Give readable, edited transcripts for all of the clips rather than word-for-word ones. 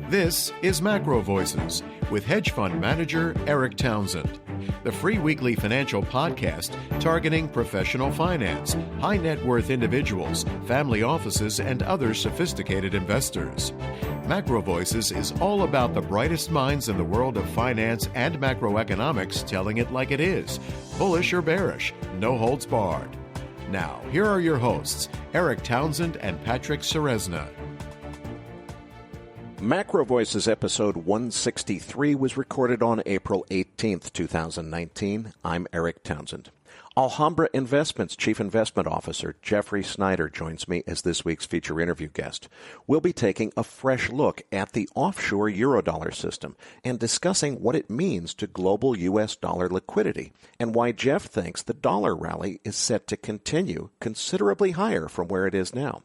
This is MacroVoices with hedge fund manager Erik Townsend, the free weekly financial podcast targeting professional finance, high net worth individuals, family offices, and other sophisticated investors. MacroVoices is all about the brightest minds in the world of finance and macroeconomics telling it like it is, bullish or bearish, no holds barred. Now, here are your hosts, Erik Townsend and Patrick Ceresna. MacroVoices episode 163 was recorded on April 18th, 2019. I'm Erik Townsend. Alhambra Investments Chief Investment Officer Jeff Snider joins me as this week's feature interview guest. We'll be taking a fresh look at the offshore Eurodollar system and discussing what it means to global U.S. dollar liquidity and why Jeff thinks the dollar rally is set to continue considerably higher from where it is now.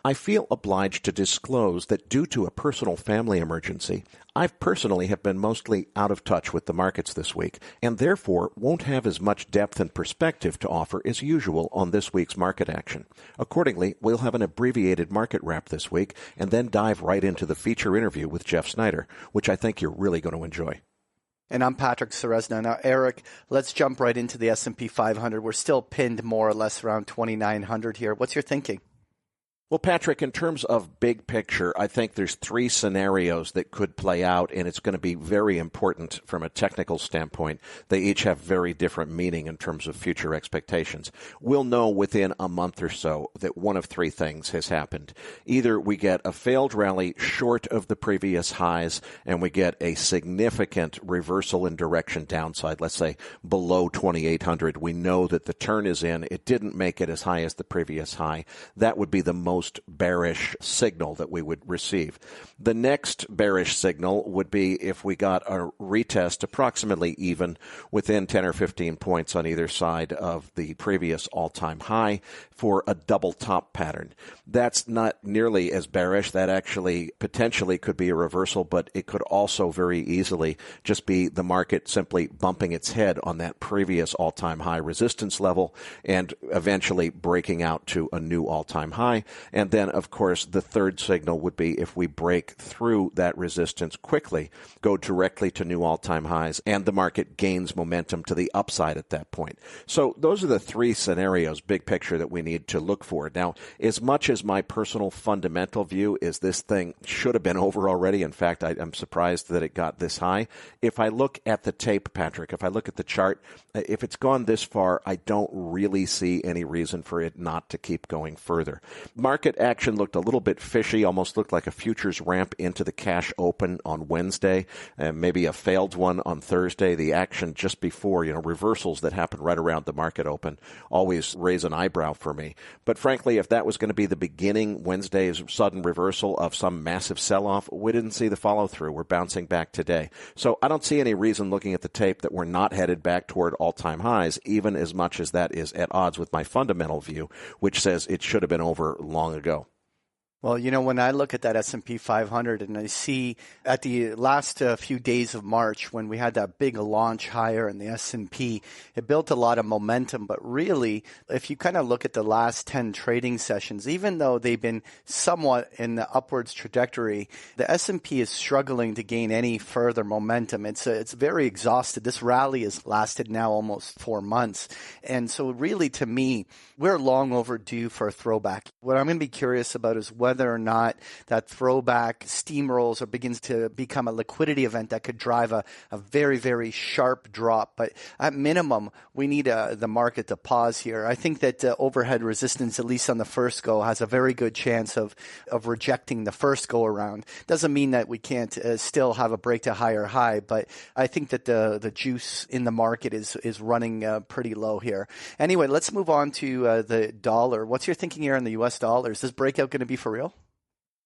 I feel obliged to disclose that due to a personal family emergency, I personally have been mostly out of touch with the markets this week, and therefore won't have as much depth and perspective to offer as usual on this week's market action. Accordingly, we'll have an abbreviated market wrap this week, and then dive right into the feature interview with Jeff Snider, which I think you're really going to enjoy. And I'm Patrick Ceresna. Now, Erik, let's jump right into the S&P 500. We're still pinned more or less around 2,900 here. What's your thinking? Well, Patrick, in terms of big picture, I think there's three scenarios that could play out, and it's going to be very important from a technical standpoint. They each have very different meaning in terms of future expectations. We'll know within a month or so that one of three things has happened. Either we get a failed rally short of the previous highs, and we get a significant reversal in direction downside, let's say below 2,800. We know that the turn is in. It didn't make it as high as the previous high. That would be the most bearish signal that we would receive. The next bearish signal would be if we got a retest approximately even within 10 or 15 points on either side of the previous all-time high for a double top pattern. That's not nearly as bearish. That actually potentially could be a reversal, but it could also very easily just be the market simply bumping its head on that previous all-time high resistance level and eventually breaking out to a new all-time high. And then, of course, the third signal would be if we break through that resistance quickly, go directly to new all-time highs, and the market gains momentum to the upside at that point. So those are the three scenarios, big picture, that we need to look for. Now, as much as my personal fundamental view is this thing should have been over already, in fact, I'm surprised that it got this high. If I look at the tape, Patrick, if I look at the chart, if it's gone this far, I don't really see any reason for it not to keep going further. Market action looked a little bit fishy, almost looked like a futures ramp into the cash open on Wednesday, and maybe a failed one on Thursday. The action just before, reversals that happen right around the market open always raise an eyebrow for me. But frankly, if that was going to be the beginning, Wednesday's sudden reversal of some massive sell-off, we didn't see the follow-through. We're bouncing back today. So I don't see any reason looking at the tape that we're not headed back toward all-time highs, even as much as that is at odds with my fundamental view, which says it should have been over long ago. Well, when I look at that S&P 500 and I see at the last few days of March when we had that big launch higher in the S&P, it built a lot of momentum. But really, if you kind of look at the last 10 trading sessions, even though they've been somewhat in the upwards trajectory, the S&P is struggling to gain any further momentum. It's very exhausted. This rally has lasted now almost 4 months. And so really, to me, we're long overdue for a throwback. What I'm going to be curious about is whether or not that throwback steamrolls or begins to become a liquidity event that could drive a very, very sharp drop. But at minimum, we need the market to pause here. I think that overhead resistance, at least on the first go, has a very good chance of rejecting the first go around. Doesn't mean that we can't still have a break to higher high, but I think that the juice in the market is running pretty low here. Anyway, let's move on to the dollar. What's your thinking here on the U.S. dollar? Is this breakout going to be for real?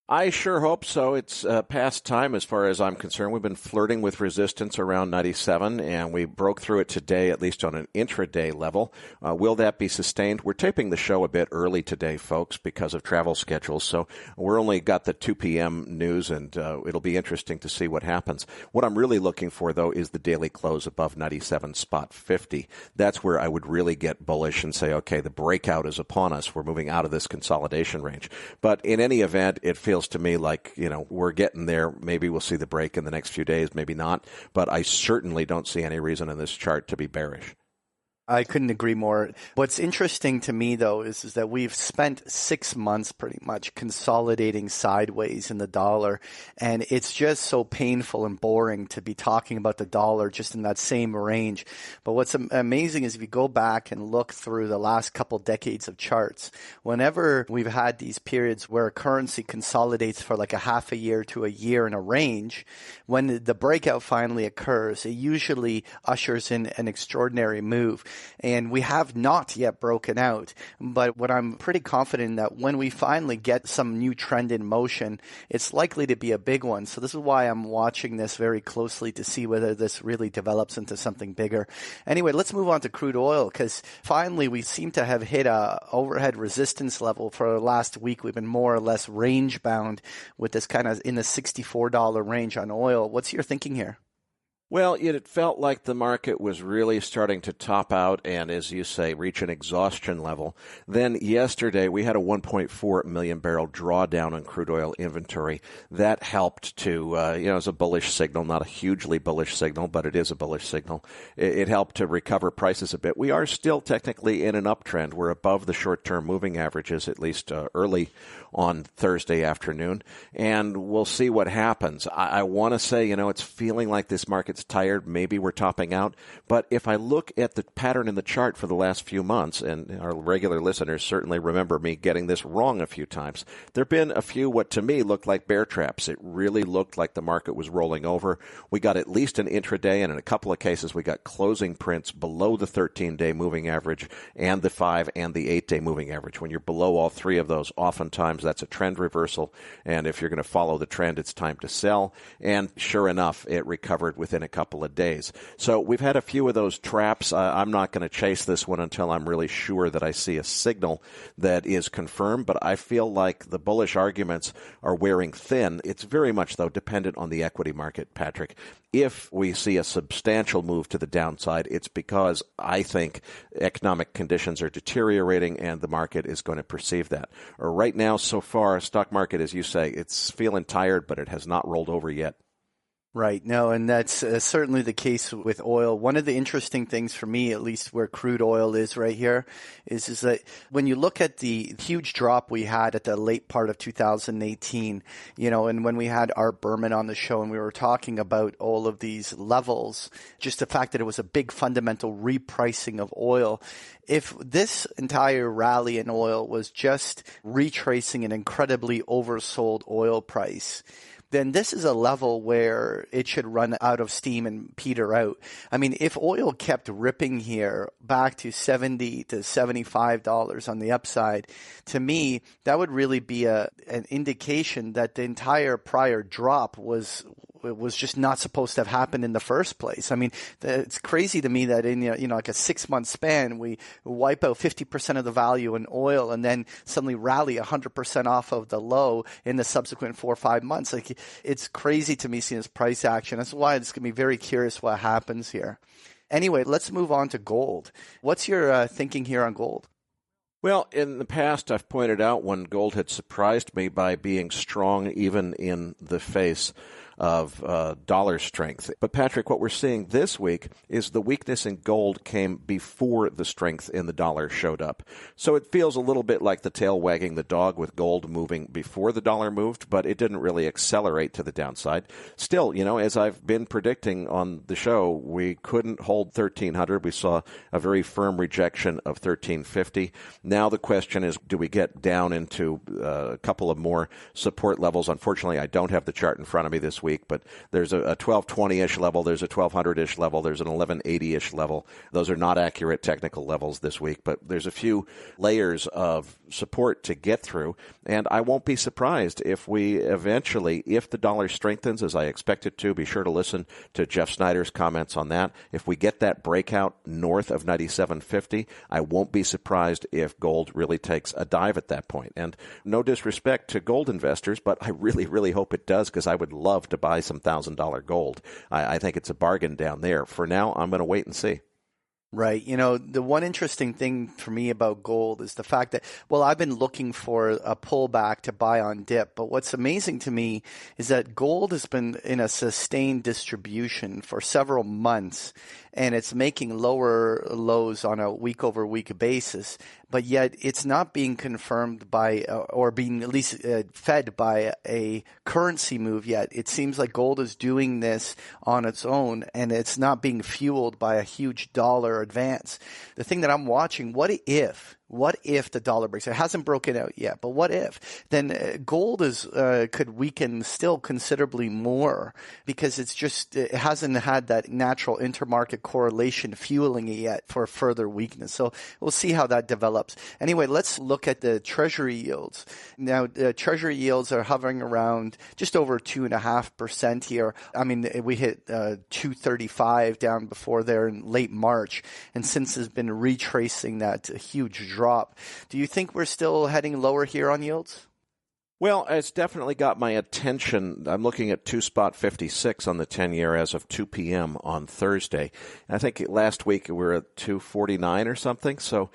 I sure hope so. It's past time as far as I'm concerned. We've been flirting with resistance around 97, and we broke through it today, at least on an intraday level. Will that be sustained? We're taping the show a bit early today, folks, because of travel schedules, so we're only got the 2 p.m. news, and it'll be interesting to see what happens. What I'm really looking for, though, is the daily close above 97.50. That's where I would really get bullish and say, okay, the breakout is upon us. We're moving out of this consolidation range. But in any event, it feels to me like, we're getting there. Maybe we'll see the break in the next few days, maybe not. But I certainly don't see any reason in this chart to be bearish. I couldn't agree more. What's interesting to me, though, is that we've spent 6 months pretty much consolidating sideways in the dollar, and it's just so painful and boring to be talking about the dollar just in that same range. But what's amazing is if you go back and look through the last couple decades of charts, whenever we've had these periods where a currency consolidates for like a half a year to a year in a range, when the breakout finally occurs, it usually ushers in an extraordinary move. And we have not yet broken out. But what I'm pretty confident in that when we finally get some new trend in motion, it's likely to be a big one. So this is why I'm watching this very closely to see whether this really develops into something bigger. Anyway, let's move on to crude oil, because finally we seem to have hit a overhead resistance level. For the last week, we've been more or less range bound with this kind of in the $64 range on oil. What's your thinking here? Well, it felt like the market was really starting to top out and, as you say, reach an exhaustion level. Then yesterday we had a 1.4 million barrel drawdown on crude oil inventory. That helped to, as a bullish signal, not a hugely bullish signal, but it is a bullish signal. It helped to recover prices a bit. We are still technically in an uptrend. We're above the short-term moving averages, at least early on Thursday afternoon, and we'll see what happens. I want to say, it's feeling like this market's tired. Maybe we're topping out. But if I look at the pattern in the chart for the last few months, and our regular listeners certainly remember me getting this wrong a few times, there have been a few what to me looked like bear traps. It really looked like the market was rolling over. We got at least an intraday, and in a couple of cases we got closing prints below the 13-day moving average and the 5 and the 8-day moving average. When you're below all three of those, oftentimes that's a trend reversal, and if you're going to follow the trend, it's time to sell. And sure enough, it recovered within a couple of days. So we've had a few of those traps. I'm not going to chase this one until I'm really sure that I see a signal that is confirmed, but I feel like the bullish arguments are wearing thin. It's very much, though, dependent on the equity market, Patrick. If we see a substantial move to the downside, it's because I think economic conditions are deteriorating and the market is going to perceive that. Right now, so far, stock market, as you say, it's feeling tired, but it has not rolled over yet. Right. No, and that's certainly the case with oil. One of the interesting things for me, at least where crude oil is right here, is that when you look at the huge drop we had at the late part of 2018, and when we had Art Berman on the show and we were talking about all of these levels, just the fact that it was a big fundamental repricing of oil. If this entire rally in oil was just retracing an incredibly oversold oil price, then this is a level where it should run out of steam and peter out. I mean, if oil kept ripping here back to $70 to $75 on the upside, to me, that would really be an indication that the entire prior drop was just not supposed to have happened in the first place. I mean, it's crazy to me that in like a 6-month span, we wipe out 50% of the value in oil and then suddenly rally 100% off of the low in the subsequent 4 or 5 months. Like, it's crazy to me seeing this price action. That's why it's going to be very curious what happens here. Anyway, let's move on to gold. What's your thinking here on gold? Well, in the past, I've pointed out when gold had surprised me by being strong even in the face of dollar strength. But Patrick, what we're seeing this week is the weakness in gold came before the strength in the dollar showed up. So it feels a little bit like the tail wagging the dog with gold moving before the dollar moved, but it didn't really accelerate to the downside. Still, as I've been predicting on the show, we couldn't hold 1,300. We saw a very firm rejection of 1,350. Now the question is, do we get down into a couple of more support levels? Unfortunately, I don't have the chart in front of me this week, but there's a 1220-ish level, there's a 1200-ish level, there's an 1180-ish level. Those are not accurate technical levels this week, but there's a few layers of support to get through, and I won't be surprised if we eventually, if the dollar strengthens as I expect it to, be sure to listen to Jeff Snider's comments on that. If we get that breakout north of 97.50, I won't be surprised if gold really takes a dive at that point. And no disrespect to gold investors, but I really, really hope it does, because I would love to buy some $1,000 gold. I think it's a bargain down there. For now, I'm going to wait and see. Right. You know, the one interesting thing for me about gold is the fact that, well, I've been looking for a pullback to buy on dip. But what's amazing to me is that gold has been in a sustained distribution for several months, and it's making lower lows on a week-over-week basis. But yet it's not being confirmed by or being at least fed by a currency move yet. It seems like gold is doing this on its own, and it's not being fueled by a huge dollar advance. The thing that I'm watching, what if the dollar breaks? It hasn't broken out yet, but what if? Then gold could weaken still considerably more, because it hasn't had that natural intermarket correlation fueling it yet for further weakness. So we'll see how that develops. Anyway, let's look at the Treasury yields. Now, the Treasury yields are hovering around just over 2.5% here. I mean, we hit 2.35 down before there in late March, and since has been retracing that huge drop. Do you think we're still heading lower here on yields? Well, it's definitely got my attention. I'm looking at 2.56 on the 10-year as of 2 p.m. on Thursday. I think last week we were at 2.49 or something, so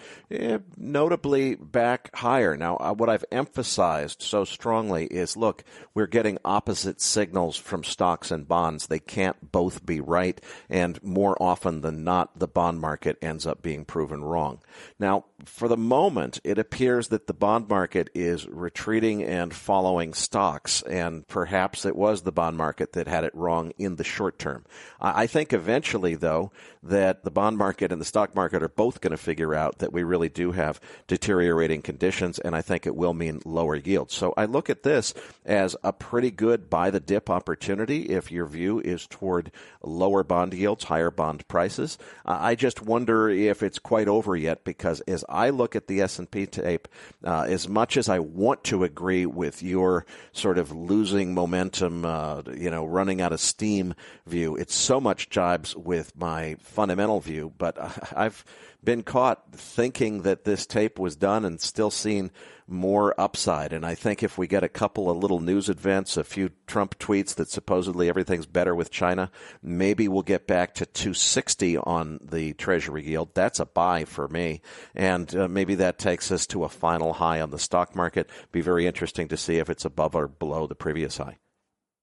notably back higher. Now, what I've emphasized so strongly is, look, we're getting opposite signals from stocks and bonds. They can't both be right, and more often than not, the bond market ends up being proven wrong. Now, for the moment, it appears that the bond market is retreating and following stocks, and perhaps it was the bond market that had it wrong in the short term. I think eventually, though, that the bond market and the stock market are both going to figure out that we really do have deteriorating conditions, and I think it will mean lower yields. So I look at this as a pretty good buy the dip opportunity if your view is toward lower bond yields, higher bond prices. I just wonder if it's quite over yet, because as I look at the S&P tape, as much as I want to agree with your sort of losing momentum, running out of steam view, it so much jibes with my fundamental view. But I've been caught thinking that this tape was done and still seeing more upside. And I think if we get a couple of little news events, a few Trump tweets that supposedly everything's better with China, maybe we'll get back to 260 on the Treasury yield. That's a buy for me. And maybe that takes us to a final high on the stock market. Be very interesting to see if it's above or below the previous high.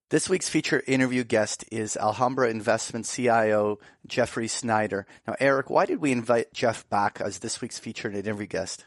This week's feature interview guest is Alhambra Investment CIO Jeff Snider. Now, Eric, why did we invite Jeff back as this week's featured interview guest?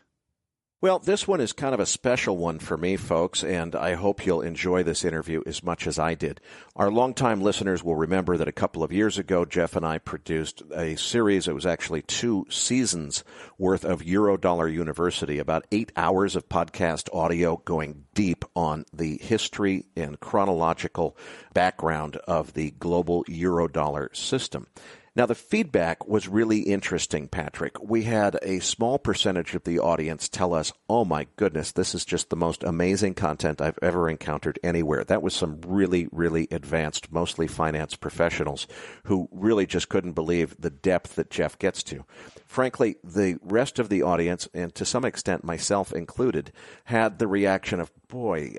Well, this one is kind of a special one for me, folks, and I hope you'll enjoy this interview as much as I did. Our longtime listeners will remember that a couple of years ago, Jeff and I produced a series. It was actually 2 seasons worth of Eurodollar University, about 8 hours of podcast audio going deep on the history and chronological background of the global Eurodollar system. Now, the feedback was really interesting, Patrick. We had a small percentage of the audience tell us, oh my goodness, this is just the most amazing content I've ever encountered anywhere. That was some really, really advanced, mostly finance professionals who really just couldn't believe the depth that Jeff gets to. Frankly, the rest of the audience, and to some extent myself included, had the reaction of, boy,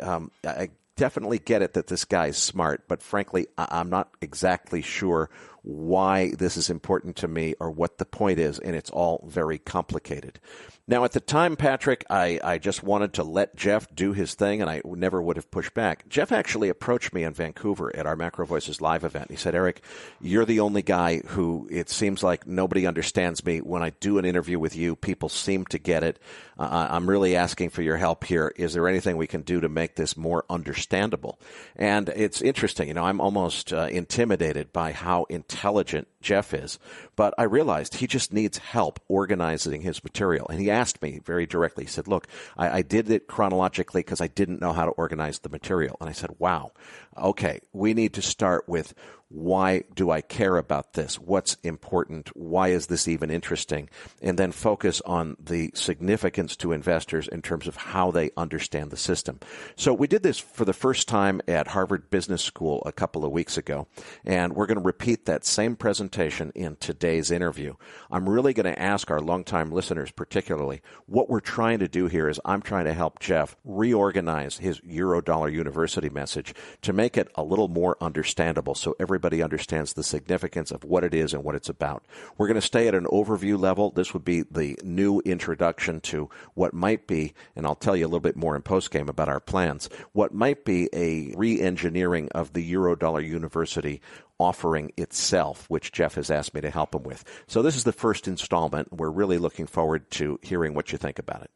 I definitely get it that this guy's smart, but frankly, I'm not exactly sure why this is important to me or what the point is, and it's all very complicated. Now, at the time, Patrick, I just wanted to let Jeff do his thing, and I never would have pushed back. Jeff actually approached me in Vancouver at our MacroVoices live event. He said, Eric, you're the only guy who it seems like nobody understands me. When I do an interview with you, people seem to get it. I'm really asking for your help here. Is there anything we can do to make this more understandable? And it's interesting. I'm almost intimidated by how intelligent Jeff is, but I realized he just needs help organizing his material. And he asked me very directly, he said, look, I did it chronologically because I didn't know how to organize the material. And I said, wow, okay, we need to start with why do I care about this? What's important? Why is this even interesting? And then focus on the significance to investors in terms of how they understand the system. So we did this for the first time at Harvard Business School a couple of weeks ago, and we're going to repeat that same presentation in today's interview. I'm really going to ask our longtime listeners particularly, what we're trying to do here is I'm trying to help Jeff reorganize his Eurodollar University message to make it a little more understandable so everybody understands the significance of what it is and what it's about. We're going to stay at an overview level. This would be the new introduction to what might be, and I'll tell you a little bit more in postgame about our plans, what might be a re-engineering of the Eurodollar University offering itself, which Jeff has asked me to help him with. So this is the first installment. We're really looking forward to hearing what you think about it.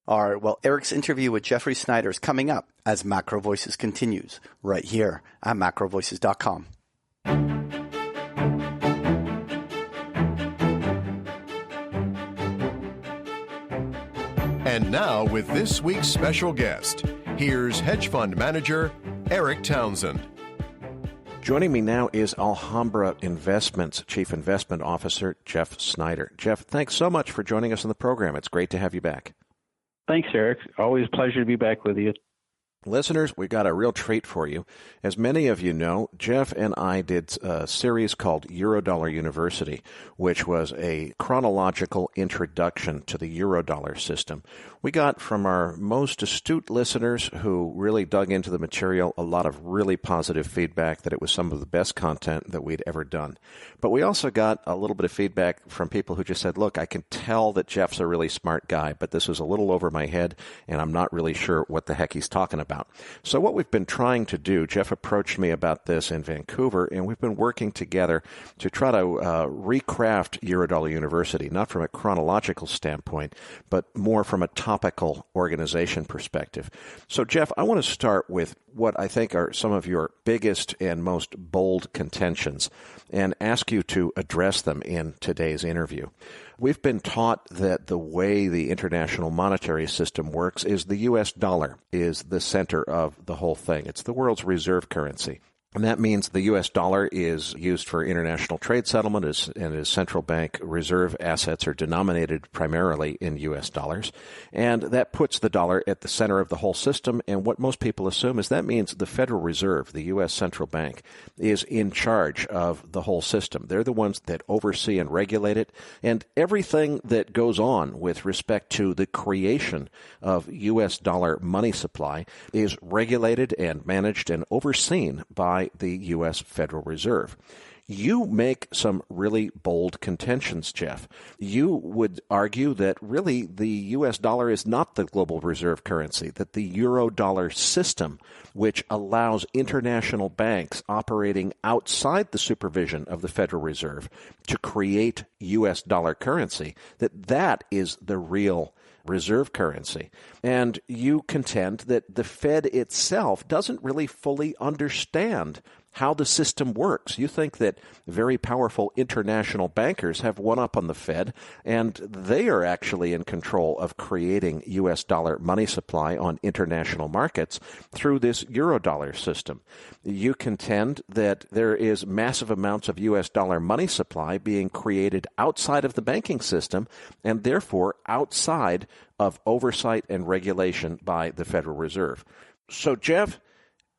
All right. Well, Erik's interview with Jeffrey Snider is coming up as Macro Voices continues right here at MacroVoices.com. And now, with this week's special guest, here's hedge fund manager Erik Townsend. Joining me now is Alhambra Investments Chief Investment Officer Jeff Snider. Jeff, thanks so much for joining us on the program. It's great to have you back. Thanks, Erik. Always a pleasure to be back with you. Listeners, we've got a real treat for you. As many of you know, Jeff and I did a series called Eurodollar University, which was a chronological introduction to the Eurodollar system. We got from our most astute listeners who really dug into the material a lot of really positive feedback that it was some of the best content that we'd ever done. But we also got a little bit of feedback from people who just said, look, I can tell that Jeff's a really smart guy, but this was a little over my head, and I'm not really sure what the heck he's talking about. So what we've been trying to do, Jeff approached me about this in Vancouver, and we've been working together to try to recraft Eurodollar University, not from a chronological standpoint, but more from a topical organization perspective. So, Jeff, I want to start with what I think are some of your biggest and most bold contentions and ask you to address them in today's interview. We've been taught that the way the international monetary system works is the U.S. dollar is the center of the whole thing. It's the world's reserve currency. And that means the U.S. dollar is used for international trade settlement, and as central bank reserve assets are denominated primarily in U.S. dollars. And that puts the dollar at the center of the whole system. And what most people assume is that means the Federal Reserve, the U.S. central bank, is in charge of the whole system. They're the ones that oversee and regulate it. And everything that goes on with respect to the creation of U.S. dollar money supply is regulated and managed and overseen by the U.S. Federal Reserve. You make some really bold contentions, Jeff. You would argue that really the U.S. dollar is not the global reserve currency, that the Eurodollar system, which allows international banks operating outside the supervision of the Federal Reserve to create U.S. dollar currency, that is the real reserve currency. And you contend that the Fed itself doesn't really fully understand how the system works. You think that very powerful international bankers have one up on the Fed, and they are actually in control of creating U.S. dollar money supply on international markets through this Eurodollar system. You contend that there is massive amounts of U.S. dollar money supply being created outside of the banking system, and therefore outside of oversight and regulation by the Federal Reserve. So, Jeff,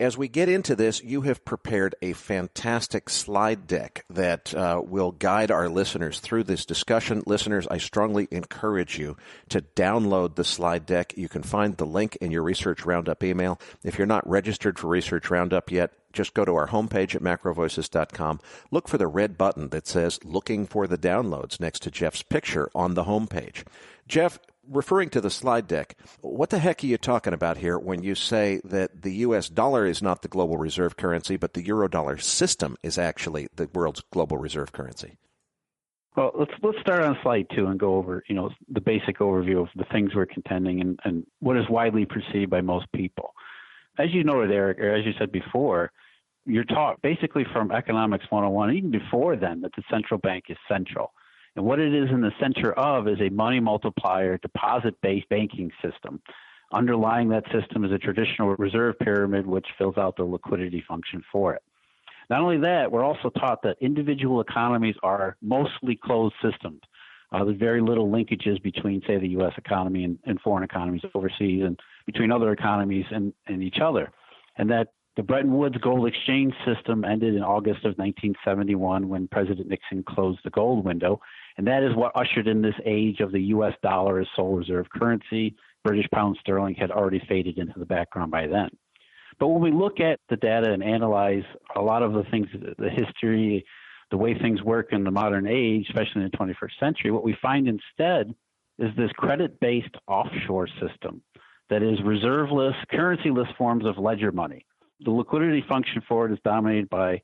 as we get into this, you have prepared a fantastic slide deck that will guide our listeners through this discussion. Listeners, I strongly encourage you to download the slide deck. You can find the link in your Research Roundup email. If you're not registered for Research Roundup yet, just go to our homepage at MacroVoices.com. Look for the red button that says Looking for the Downloads next to Jeff's picture on the homepage. Jeff, referring to the slide deck, what the heck are you talking about here when you say that the U.S. dollar is not the global reserve currency, but the Eurodollar system is actually the world's global reserve currency? Well, let's start on slide 2 and go over, the basic overview of the things we're contending and what is widely perceived by most people. As you noted, Erik, or as you said before, you're taught basically from Economics 101, even before then, that the central bank is central. And what it is in the center of is a money multiplier, deposit-based banking system. Underlying that system is a traditional reserve pyramid, which fills out the liquidity function for it. Not only that, we're also taught that individual economies are mostly closed systems. There's very little linkages between, say, the U.S. economy and foreign economies overseas and between other economies and each other. And that the Bretton Woods gold exchange system ended in August of 1971 when President Nixon closed the gold window. And that is what ushered in this age of the U.S. dollar as sole reserve currency. British pound sterling had already faded into the background by then. But when we look at the data and analyze a lot of the things, the history, the way things work in the modern age, especially in the 21st century, what we find instead is this credit-based offshore system that is reserveless, currency-less forms of ledger money. The liquidity function for it is dominated by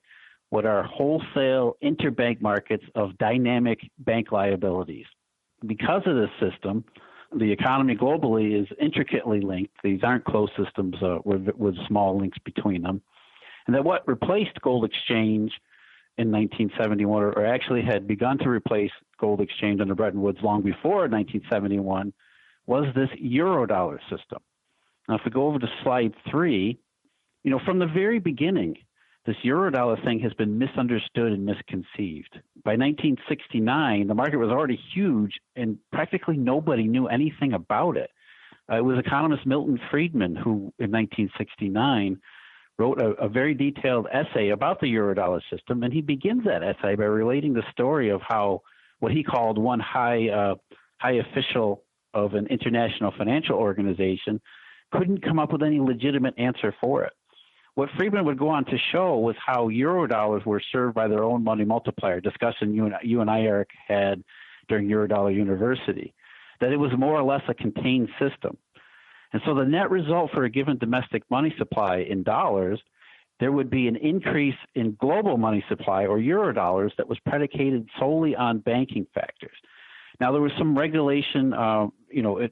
what are wholesale interbank markets of dynamic bank liabilities. Because of this system, the economy globally is intricately linked. These aren't closed systems with small links between them. And that what replaced gold exchange in 1971, or actually had begun to replace gold exchange under Bretton Woods long before 1971, was this Eurodollar system. Now, if we go over to slide 3, from the very beginning, this Eurodollar thing has been misunderstood and misconceived. By 1969, the market was already huge, and practically nobody knew anything about it. It was economist Milton Friedman who, in 1969, wrote a very detailed essay about the Eurodollar system, and he begins that essay by relating the story of how what he called one high official of an international financial organization couldn't come up with any legitimate answer for it. What Friedman would go on to show was how Eurodollars were served by their own money multiplier, discussion you and I, Eric, had during Eurodollar University, that it was more or less a contained system. And so the net result for a given domestic money supply in dollars, there would be an increase in global money supply, or Eurodollars, that was predicated solely on banking factors. Now, there was some regulation,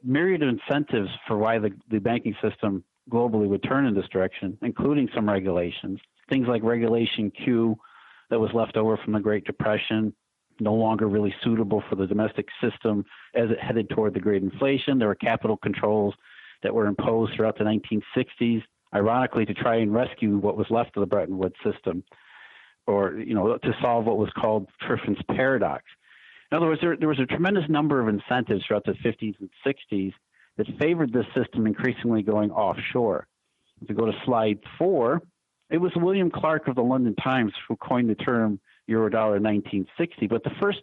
myriad of incentives for why the banking system globally would turn in this direction, including some regulations, things like Regulation Q that was left over from the Great Depression, no longer really suitable for the domestic system as it headed toward the great inflation. There were capital controls that were imposed throughout the 1960s, ironically, to try and rescue what was left of the Bretton Woods system, or to solve what was called Triffin's paradox. In other words, there was a tremendous number of incentives throughout the 50s and 60s that favored this system increasingly going offshore. If we go to slide 4, it was William Clark of the London Times who coined the term Eurodollar in 1960, but the first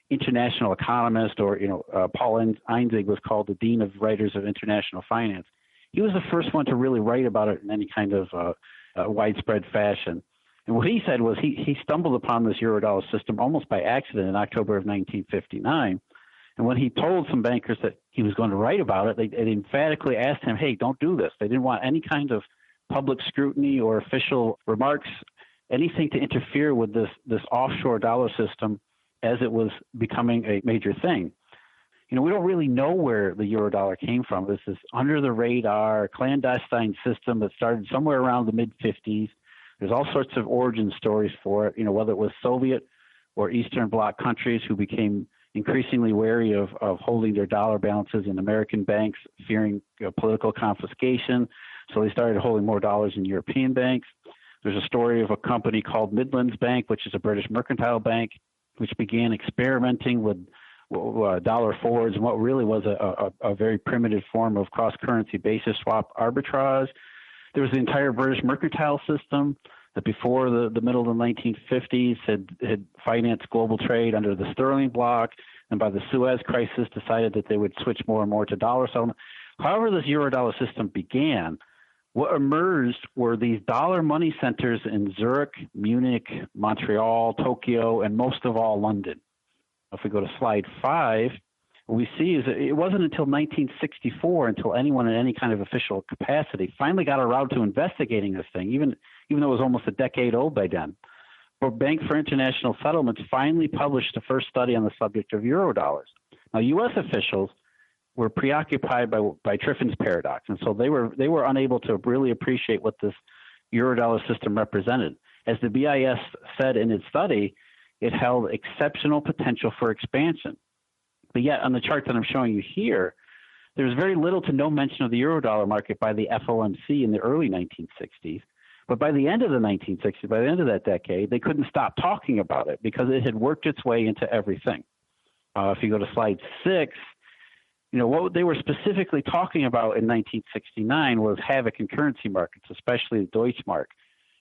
international economist, or Paul Einzig was called the Dean of Writers of International Finance. He was the first one to really write about it in any kind of widespread fashion. And what he said was he stumbled upon this Eurodollar system almost by accident in October of 1959. And when he told some bankers that he was going to write about it, they emphatically asked him, hey, don't do this. They didn't want any kind of public scrutiny or official remarks, anything to interfere with this offshore dollar system as it was becoming a major thing. We don't really know where the Eurodollar came from. This is under the radar, clandestine system that started somewhere around the mid-50s. There's all sorts of origin stories for it, whether it was Soviet or Eastern Bloc countries who became increasingly wary of holding their dollar balances in American banks, fearing political confiscation. So they started holding more dollars in European banks. There's a story of a company called Midlands Bank, which is a British mercantile bank, which began experimenting with dollar forwards and what really was a very primitive form of cross-currency basis swap arbitrage. There was the entire British mercantile system that before the middle of the 1950s had financed global trade under the sterling bloc, and by the Suez crisis decided that they would switch more and more to dollar settlement. However this Eurodollar system began, what emerged were these dollar money centers in Zurich, Munich, Montreal, Tokyo, and most of all London. If we go to slide 5, what we see is that it wasn't until 1964 until anyone in any kind of official capacity finally got around to investigating this thing, even though it was almost a decade old by then. But Bank for International Settlements finally published the first study on the subject of Eurodollars. Now, U.S. officials were preoccupied by Triffin's paradox, and so they were unable to really appreciate what this Eurodollar system represented. As the BIS said in its study, it held exceptional potential for expansion. But yet, on the chart that I'm showing you here, there's very little to no mention of the Eurodollar market by the FOMC in the early 1960s. But by the end of the 1960s, by the end of that decade, they couldn't stop talking about it because it had worked its way into everything. If you go to slide 6, what they were specifically talking about in 1969 was havoc in currency markets, especially the Deutschmark.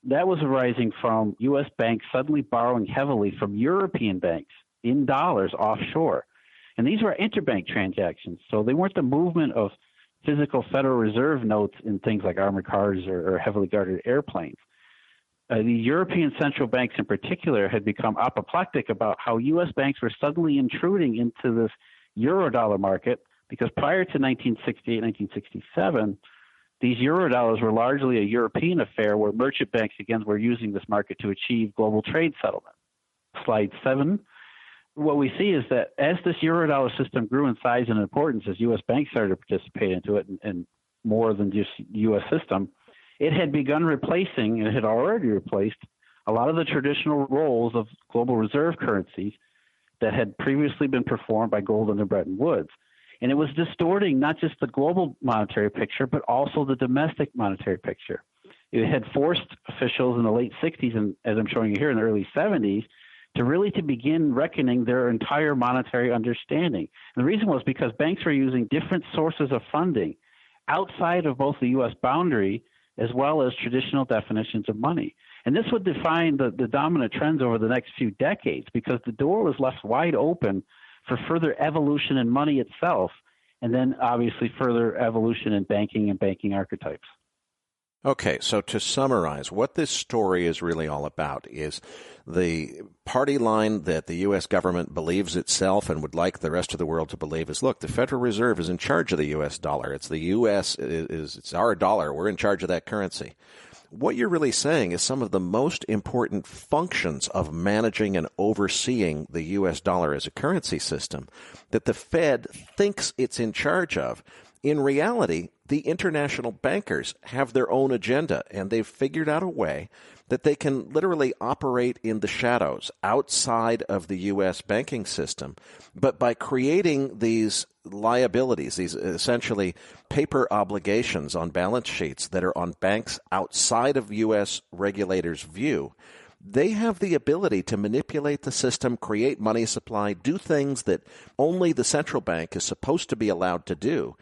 That was arising from U.S. banks suddenly borrowing heavily from European banks in dollars offshore. And these were interbank transactions, so they weren't the movement of physical Federal Reserve notes in things like armored cars or heavily guarded airplanes. The European central banks in particular had become apoplectic about how U.S. banks were suddenly intruding into this Eurodollar market because prior to 1968, 1967, these Eurodollars were largely a European affair where merchant banks, again, were using this market to achieve global trade settlement. Slide 7. What we see is that as this Eurodollar system grew in size and importance, as U.S. banks started to participate into it and more than just U.S. system, it had begun replacing, and it had already replaced, a lot of the traditional roles of global reserve currencies that had previously been performed by gold under Bretton Woods. And it was distorting not just the global monetary picture, but also the domestic monetary picture. It had forced officials in the late 60s, and as I'm showing you here in the early 70s, to begin reckoning their entire monetary understanding. And the reason was because banks were using different sources of funding outside of both the U.S. boundary as well as traditional definitions of money. And this would define the dominant trends over the next few decades because the door was left wide open for further evolution in money itself, and then obviously further evolution in banking and banking archetypes. Okay, so to summarize, what this story is really all about is the party line that the U.S. government believes itself and would like the rest of the world to believe is, look, the Federal Reserve is in charge of the U.S. dollar. It's the U.S., it's our dollar. We're in charge of that currency. What you're really saying is some of the most important functions of managing and overseeing the U.S. dollar as a currency system that the Fed thinks it's in charge of. In reality, the international bankers have their own agenda, and they've figured out a way that they can literally operate in the shadows outside of the U.S. banking system. But by creating these liabilities, these essentially paper obligations on balance sheets that are on banks outside of U.S. regulators' view, they have the ability to manipulate the system, create money supply, do things that only the central bank is supposed to be allowed to do.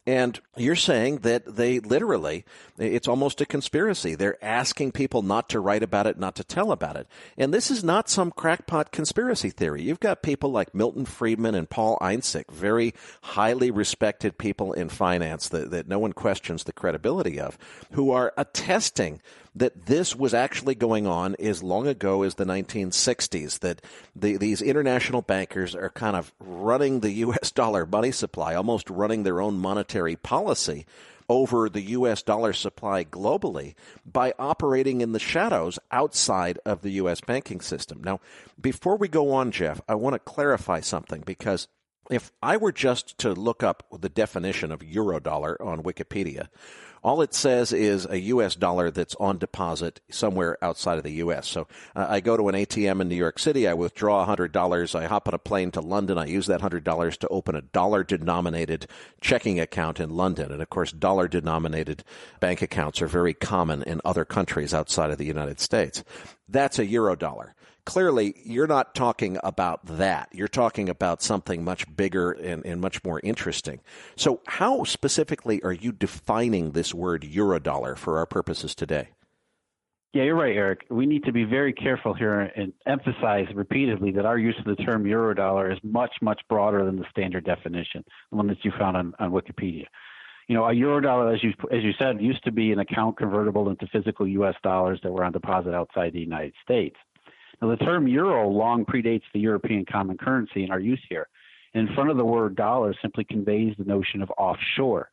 And you're saying that they literally, it's almost a conspiracy. They're asking people not to write about it, not to tell about it. And this is not some crackpot conspiracy theory. You've got people like Milton Friedman and Paul Einsick, very highly respected people in finance that no one questions the credibility of, who are attesting that this was actually going on as long ago as the 1960s, that these international bankers are kind of running the U.S. dollar money supply, almost running their own monetary policy over the U.S. dollar supply globally by operating in the shadows outside of the U.S. banking system. Now, before we go on, Jeff, I want to clarify something, because if I were just to look up the definition of Eurodollar on Wikipedia, all it says is a U.S. dollar that's on deposit somewhere outside of the U.S. So I go to an ATM in New York City, I withdraw $100, I hop on a plane to London, I use that $100 to open a dollar-denominated checking account in London. And, of course, dollar-denominated bank accounts are very common in other countries outside of the United States. That's a Eurodollar. Clearly, you're not talking about that. You're talking about something much bigger and much more interesting. So how specifically are you defining this word Eurodollar for our purposes today? Yeah, you're right, Eric. We need to be very careful here and emphasize repeatedly that our use of the term Eurodollar is much, much broader than the standard definition, the one that you found on Wikipedia. You know, a Eurodollar, as you said, used to be an account convertible into physical U.S. dollars that were on deposit outside the United States. Now, the term euro long predates the European common currency in our use here. In front of the word dollar simply conveys the notion of offshore.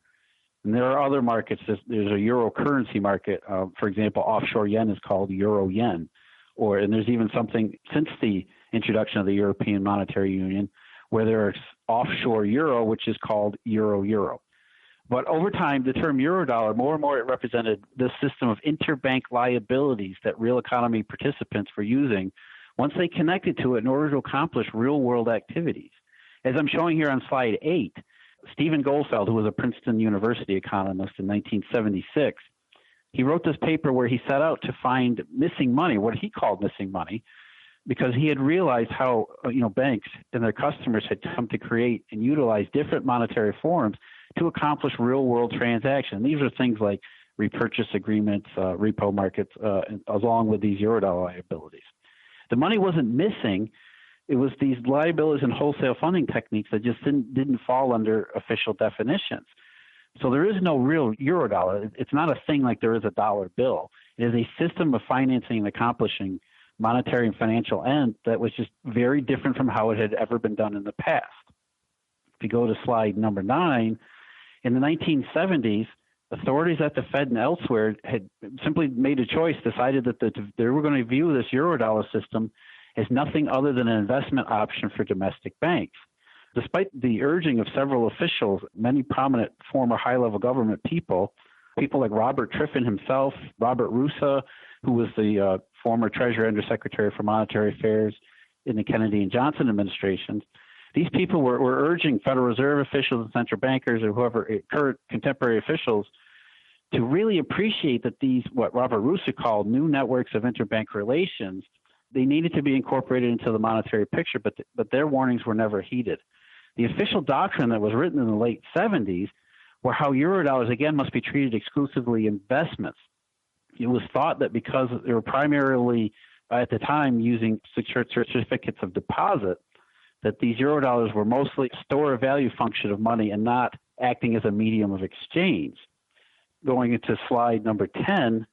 And there are other markets. There's a euro currency market. For example, offshore yen is called euro yen. And there's even something since the introduction of the European Monetary Union where there's offshore euro, which is called euro. But over time, the term Eurodollar, more and more it represented this system of interbank liabilities that real economy participants were using once they connected to it in order to accomplish real-world activities. As I'm showing here on slide 8, Stephen Goldfeld, who was a Princeton University economist in 1976, he wrote this paper where he set out to find missing money, what he called missing money, because he had realized how banks and their customers had come to create and utilize different monetary forms to accomplish real-world transactions. These are things like repurchase agreements, repo markets, along with these Eurodollar liabilities. The money wasn't missing. It was these liabilities and wholesale funding techniques that just didn't fall under official definitions. So there is no real Eurodollar. It's not a thing like there is a dollar bill. It is a system of financing and accomplishing monetary and financial ends that was just very different from how it had ever been done in the past. If you go to slide number 9, in the 1970s, authorities at the Fed and elsewhere had simply made a choice, decided that they were going to view this Eurodollar system as nothing other than an investment option for domestic banks. Despite the urging of several officials, many prominent former high-level government people like Robert Triffin himself, Robert Russa, who was the former Treasury Undersecretary for Monetary Affairs in the Kennedy and Johnson administrations, these people were urging Federal Reserve officials and central bankers or whoever, current contemporary officials, to really appreciate that these, what Robert Russa called new networks of interbank relations, they needed to be incorporated into the monetary picture, but their warnings were never heeded. The official doctrine that was written in the late 70s were how Eurodollars, again, must be treated exclusively investments. It was thought that because they were primarily, at the time, using certificates of deposit, that these Eurodollars were mostly a store of value function of money and not acting as a medium of exchange. Going into slide number 10,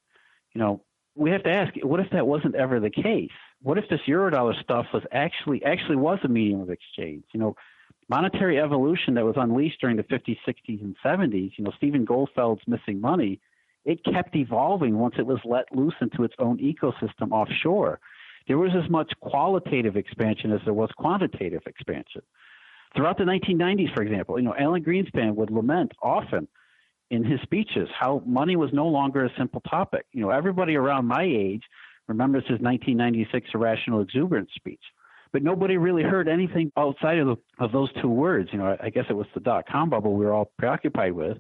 we have to ask, what if that wasn't ever the case? What if this Eurodollar stuff was actually was a medium of exchange? Monetary evolution that was unleashed during the 50s, 60s, and 70s, Stephen Goldfeld's missing money, it kept evolving once it was let loose into its own ecosystem offshore. There was as much qualitative expansion as there was quantitative expansion. Throughout the 1990s, for example, Alan Greenspan would lament often in his speeches how money was no longer a simple topic. Everybody around my age remembers his 1996 irrational exuberance speech, but nobody really heard anything outside of those two words. I guess it was the dot-com bubble we were all preoccupied with.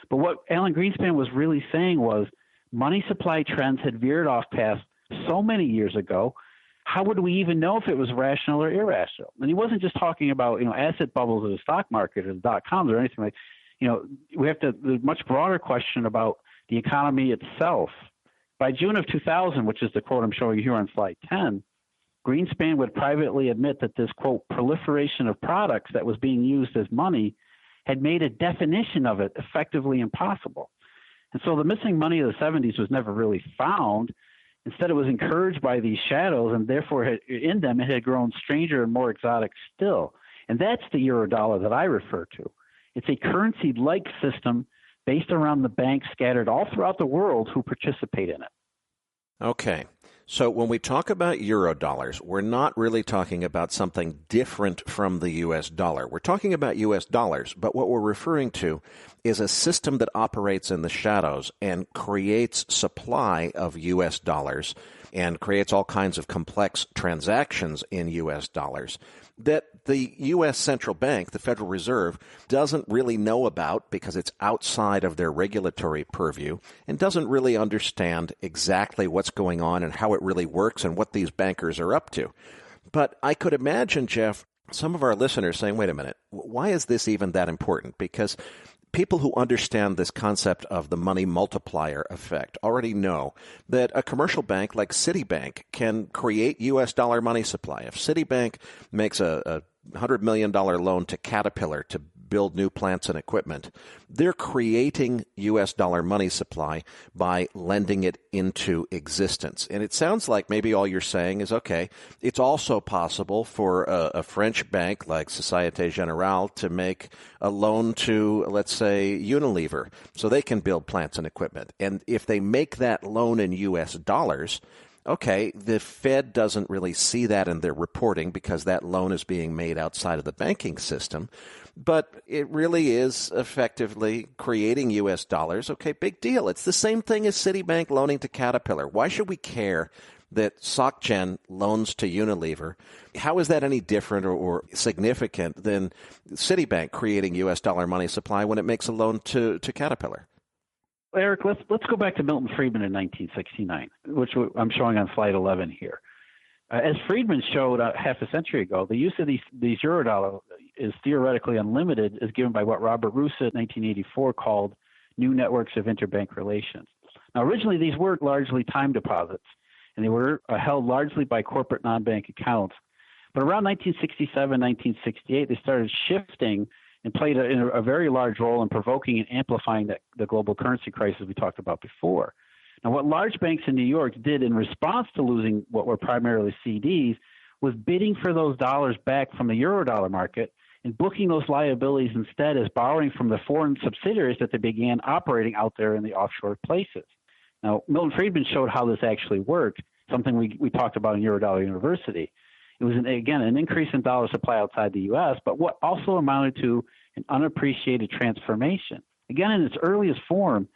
But what Alan Greenspan was really saying was money supply trends had veered off past so many years ago. How would we even know if it was rational or irrational? And he wasn't just talking about, asset bubbles of the stock market or the dot-coms or anything like, we have the much broader question about the economy itself. By June of 2000, which is the quote I'm showing you here on slide 10, Greenspan would privately admit that this, quote, proliferation of products that was being used as money had made a definition of it effectively impossible. And so the missing money of the 70s was never really found. Instead, it was encouraged by these shadows, and therefore in them it had grown stranger and more exotic still. And that's the Eurodollar that I refer to. It's a currency-like system based around the banks scattered all throughout the world who participate in it. Okay. So when we talk about Eurodollars, we're not really talking about something different from the U.S. dollar. We're talking about U.S. dollars, but what we're referring to is a system that operates in the shadows and creates supply of U.S. dollars and creates all kinds of complex transactions in U.S. dollars that the U.S. Central Bank, the Federal Reserve, doesn't really know about because it's outside of their regulatory purview and doesn't really understand exactly what's going on and how it really works and what these bankers are up to. But I could imagine, Jeff, some of our listeners saying, wait a minute, why is this even that important? Because people who understand this concept of the money multiplier effect already know that a commercial bank like Citibank can create U.S. dollar money supply. If Citibank makes a $100 million loan to Caterpillar to build new plants and equipment, they're creating U.S. dollar money supply by lending it into existence. And it sounds like maybe all you're saying is, okay, it's also possible for a French bank like Société Générale to make a loan to, let's say, Unilever, so they can build plants and equipment. And if they make that loan in U.S. dollars, okay, the Fed doesn't really see that in their reporting because that loan is being made outside of the banking system. but it really is effectively creating U.S. dollars. Okay, big deal. It's the same thing as Citibank loaning to Caterpillar. Why should we care that SocGen loans to Unilever? How is that any different or significant than Citibank creating U.S. dollar money supply when it makes a loan to Caterpillar? Eric, let's go back to Milton Friedman in 1969, which I'm showing on slide 11 here. As Friedman showed half a century ago, the use of these Eurodollar is theoretically unlimited, as given by what Robert Russo in 1984 called new networks of interbank relations. Now, originally, these were largely time deposits, and they were held largely by corporate non-bank accounts. But around 1967, 1968, they started shifting and played a very large role in provoking and amplifying the global currency crisis we talked about before. Now, what large banks in New York did in response to losing what were primarily CDs was bidding for those dollars back from the Eurodollar market and booking those liabilities instead as borrowing from the foreign subsidiaries that they began operating out there in the offshore places. Now, Milton Friedman showed how this actually worked, something we talked about in Eurodollar University. It was, again, an increase in dollar supply outside the U.S., but what also amounted to an unappreciated transformation. Again, in its earliest form,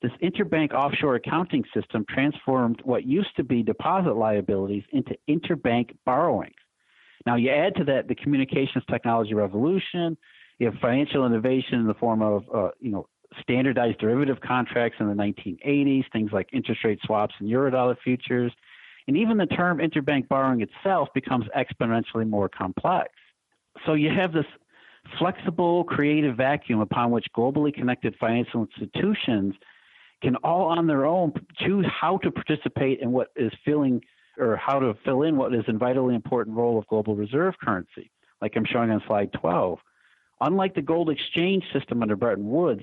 this interbank offshore accounting system transformed what used to be deposit liabilities into interbank borrowings. Now, you add to that the communications technology revolution, you have financial innovation in the form of, standardized derivative contracts in the 1980s, things like interest rate swaps and Eurodollar futures, and even the term interbank borrowing itself becomes exponentially more complex. So you have this flexible, creative vacuum upon which globally connected financial institutions can all on their own choose how to participate in what is filling or how to fill in what is a vitally important role of global reserve currency, like I'm showing on slide 12. Unlike the gold exchange system under Bretton Woods,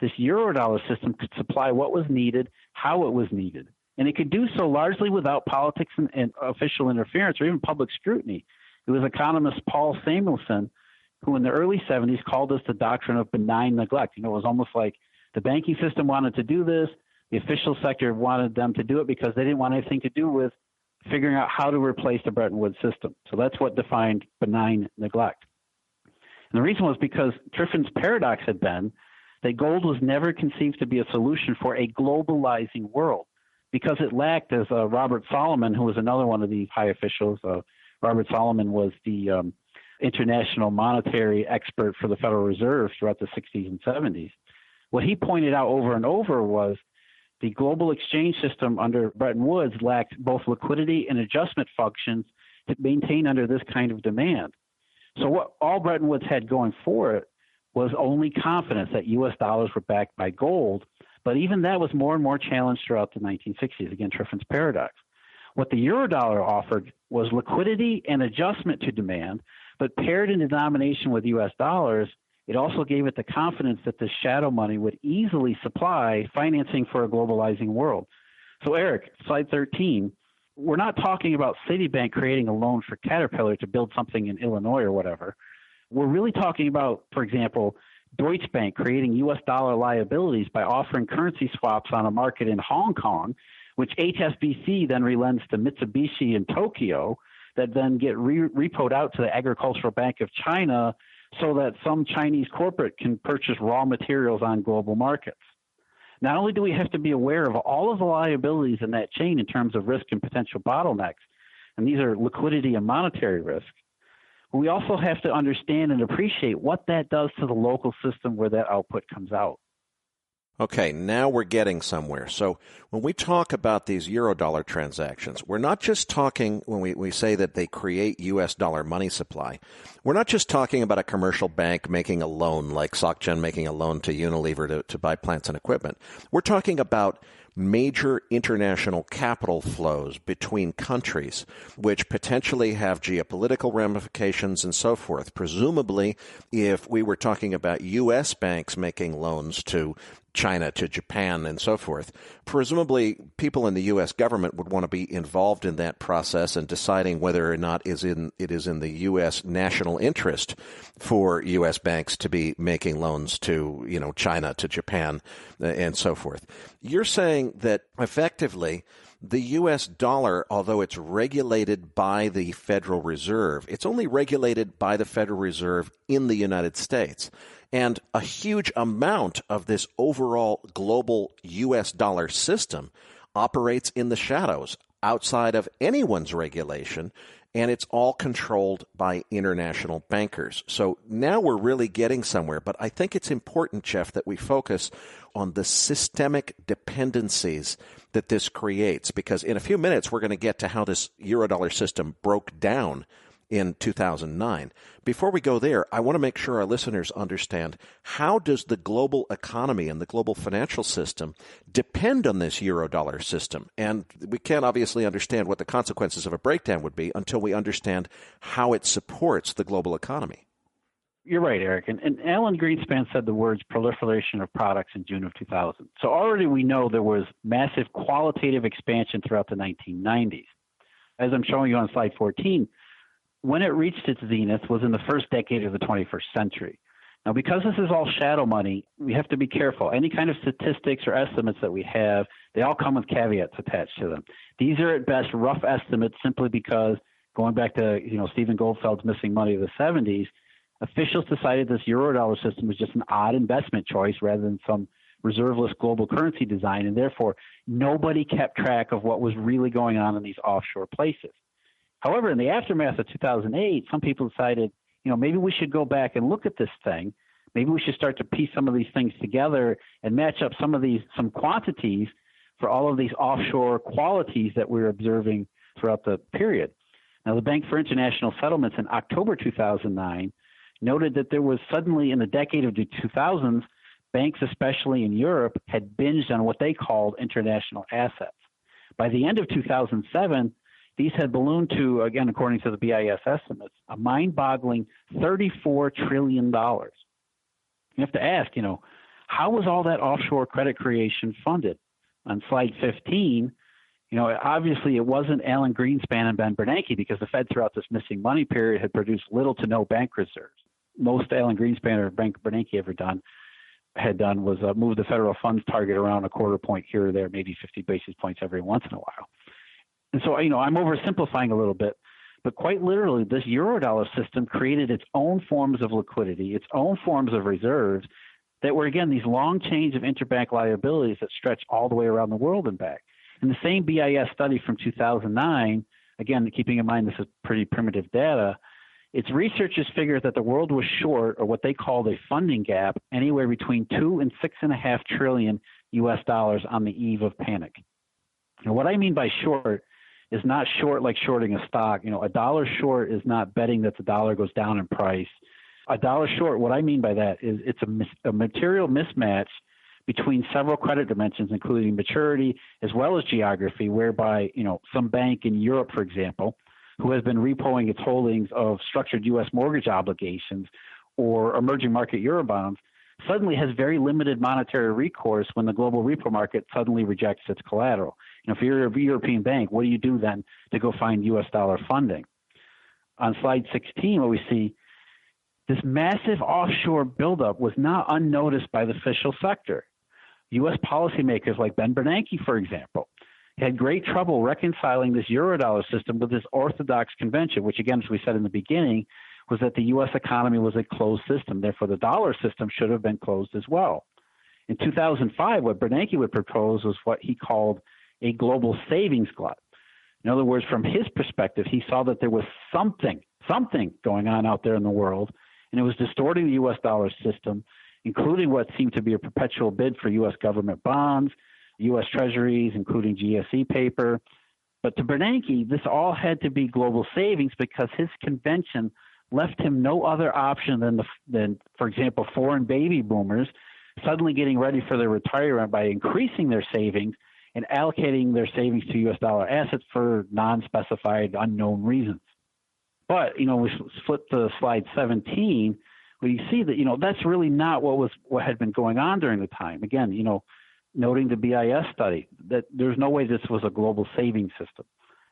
this Eurodollar system could supply what was needed, how it was needed. And it could do so largely without politics and official interference or even public scrutiny. It was economist Paul Samuelson who in the early 70s called this the doctrine of benign neglect. It was almost like the banking system wanted to do this. The official sector wanted them to do it because they didn't want anything to do with figuring out how to replace the Bretton Woods system. So that's what defined benign neglect. And the reason was because Triffin's paradox had been that gold was never conceived to be a solution for a globalizing world because it lacked, as Robert Solomon, who was another one of these high officials, Robert Solomon was the international monetary expert for the Federal Reserve throughout the 60s and 70s. What he pointed out over and over was the global exchange system under Bretton Woods lacked both liquidity and adjustment functions to maintain under this kind of demand. So what all Bretton Woods had going for it was only confidence that U.S. dollars were backed by gold, but even that was more and more challenged throughout the 1960s, again, Triffin's paradox. What the Eurodollar offered was liquidity and adjustment to demand, but paired in denomination with U.S. dollars, it also gave it the confidence that the shadow money would easily supply financing for a globalizing world. So, Eric, slide 13, we're not talking about Citibank creating a loan for Caterpillar to build something in Illinois or whatever. We're really talking about, for example, Deutsche Bank creating U.S. dollar liabilities by offering currency swaps on a market in Hong Kong, which HSBC then relends to Mitsubishi in Tokyo, that then get repoed out to the Agricultural Bank of China so that some Chinese corporate can purchase raw materials on global markets. Not only do we have to be aware of all of the liabilities in that chain in terms of risk and potential bottlenecks, and these are liquidity and monetary risk, we also have to understand and appreciate what that does to the local system where that output comes out. Okay, now we're getting somewhere. So when we talk about these Eurodollar transactions, we're not just talking, when we say that they create U.S. dollar money supply, we're not just talking about a commercial bank making a loan, like SocGen making a loan to Unilever to buy plants and equipment. We're talking about major international capital flows between countries, which potentially have geopolitical ramifications and so forth. Presumably, if we were talking about U.S. banks making loans to China to Japan and so forth. Presumably, people in the U.S. government would want to be involved in that process and deciding whether or not it is in the U.S. national interest for U.S. banks to be making loans to, China to Japan and so forth. You're saying that effectively the U.S. dollar, although it's regulated by the Federal Reserve, it's only regulated by the Federal Reserve in the United States. And a huge amount of this overall global U.S. dollar system operates in the shadows outside of anyone's regulation, and it's all controlled by international bankers. So now we're really getting somewhere, but I think it's important, Jeff, that we focus on the systemic dependencies that this creates, because in a few minutes we're going to get to how this Eurodollar system broke down in 2009. Before we go there, I want to make sure our listeners understand, how does the global economy and the global financial system depend on this Eurodollar system? And we can't obviously understand what the consequences of a breakdown would be until we understand how it supports the global economy. You're right, Eric. And Alan Greenspan said the words proliferation of products in June of 2000. So already we know there was massive qualitative expansion throughout the 1990s. As I'm showing you on slide 14, when it reached its zenith was in the first decade of the 21st century. Now, because this is all shadow money, we have to be careful. Any kind of statistics or estimates that we have, they all come with caveats attached to them. These are at best rough estimates simply because, going back to Stephen Goldfeld's missing money of the 70s, officials decided this Eurodollar system was just an odd investment choice rather than some reserveless global currency design, and therefore nobody kept track of what was really going on in these offshore places. However, in the aftermath of 2008, some people decided, maybe we should go back and look at this thing. Maybe we should start to piece some of these things together and match up some quantities for all of these offshore qualities that we're observing throughout the period. Now, the Bank for International Settlements in October 2009 noted that there was suddenly, in the decade of the 2000s, banks, especially in Europe, had binged on what they called international assets. By the end of 2007, these had ballooned to, again, according to the BIS estimates, a mind-boggling $34 trillion. You have to ask, how was all that offshore credit creation funded? On slide 15, obviously it wasn't Alan Greenspan and Ben Bernanke, because the Fed throughout this missing money period had produced little to no bank reserves. Most Alan Greenspan or Ben Bernanke had done was move the federal funds target around a quarter point here or there, maybe 50 basis points every once in a while. And so, I'm oversimplifying a little bit, but quite literally, this Eurodollar system created its own forms of liquidity, its own forms of reserves that were, again, these long chains of interbank liabilities that stretch all the way around the world and back. And the same BIS study from 2009, again, keeping in mind this is pretty primitive data, its researchers figured that the world was short, or what they called a funding gap, anywhere between $2 and $6.5 trillion US dollars on the eve of panic. Now, what I mean by short is not short like shorting a stock. A dollar short is not betting that the dollar goes down in price. A dollar short, what I mean by that is it's a material mismatch between several credit dimensions, including maturity as well as geography, whereby, some bank in Europe, for example, who has been repoing its holdings of structured U.S. mortgage obligations or emerging market Eurobonds, suddenly has very limited monetary recourse when the global repo market suddenly rejects its collateral. If you're a European bank, what do you do then to go find U.S. dollar funding? On slide 16, what we see, this massive offshore buildup was not unnoticed by the official sector. U.S. policymakers like Ben Bernanke, for example, had great trouble reconciling this Eurodollar system with this orthodox convention, which, again, as we said in the beginning, was that the U.S. economy was a closed system. Therefore, the dollar system should have been closed as well. In 2005, what Bernanke would propose was what he called a global savings glut. In other words, from his perspective, he saw that there was something going on out there in the world, and it was distorting the U.S. dollar system, including what seemed to be a perpetual bid for U.S. government bonds, U.S. treasuries, including GSE paper. But to Bernanke, this all had to be global savings because his convention left him no other option than, for example, foreign baby boomers suddenly getting ready for their retirement by increasing their savings and allocating their savings to U.S. dollar assets for non-specified, unknown reasons. But, we flip to slide 17, Well, you see that, that's really not what had been going on during the time. Again, noting the BIS study, that there's no way this was a global savings system.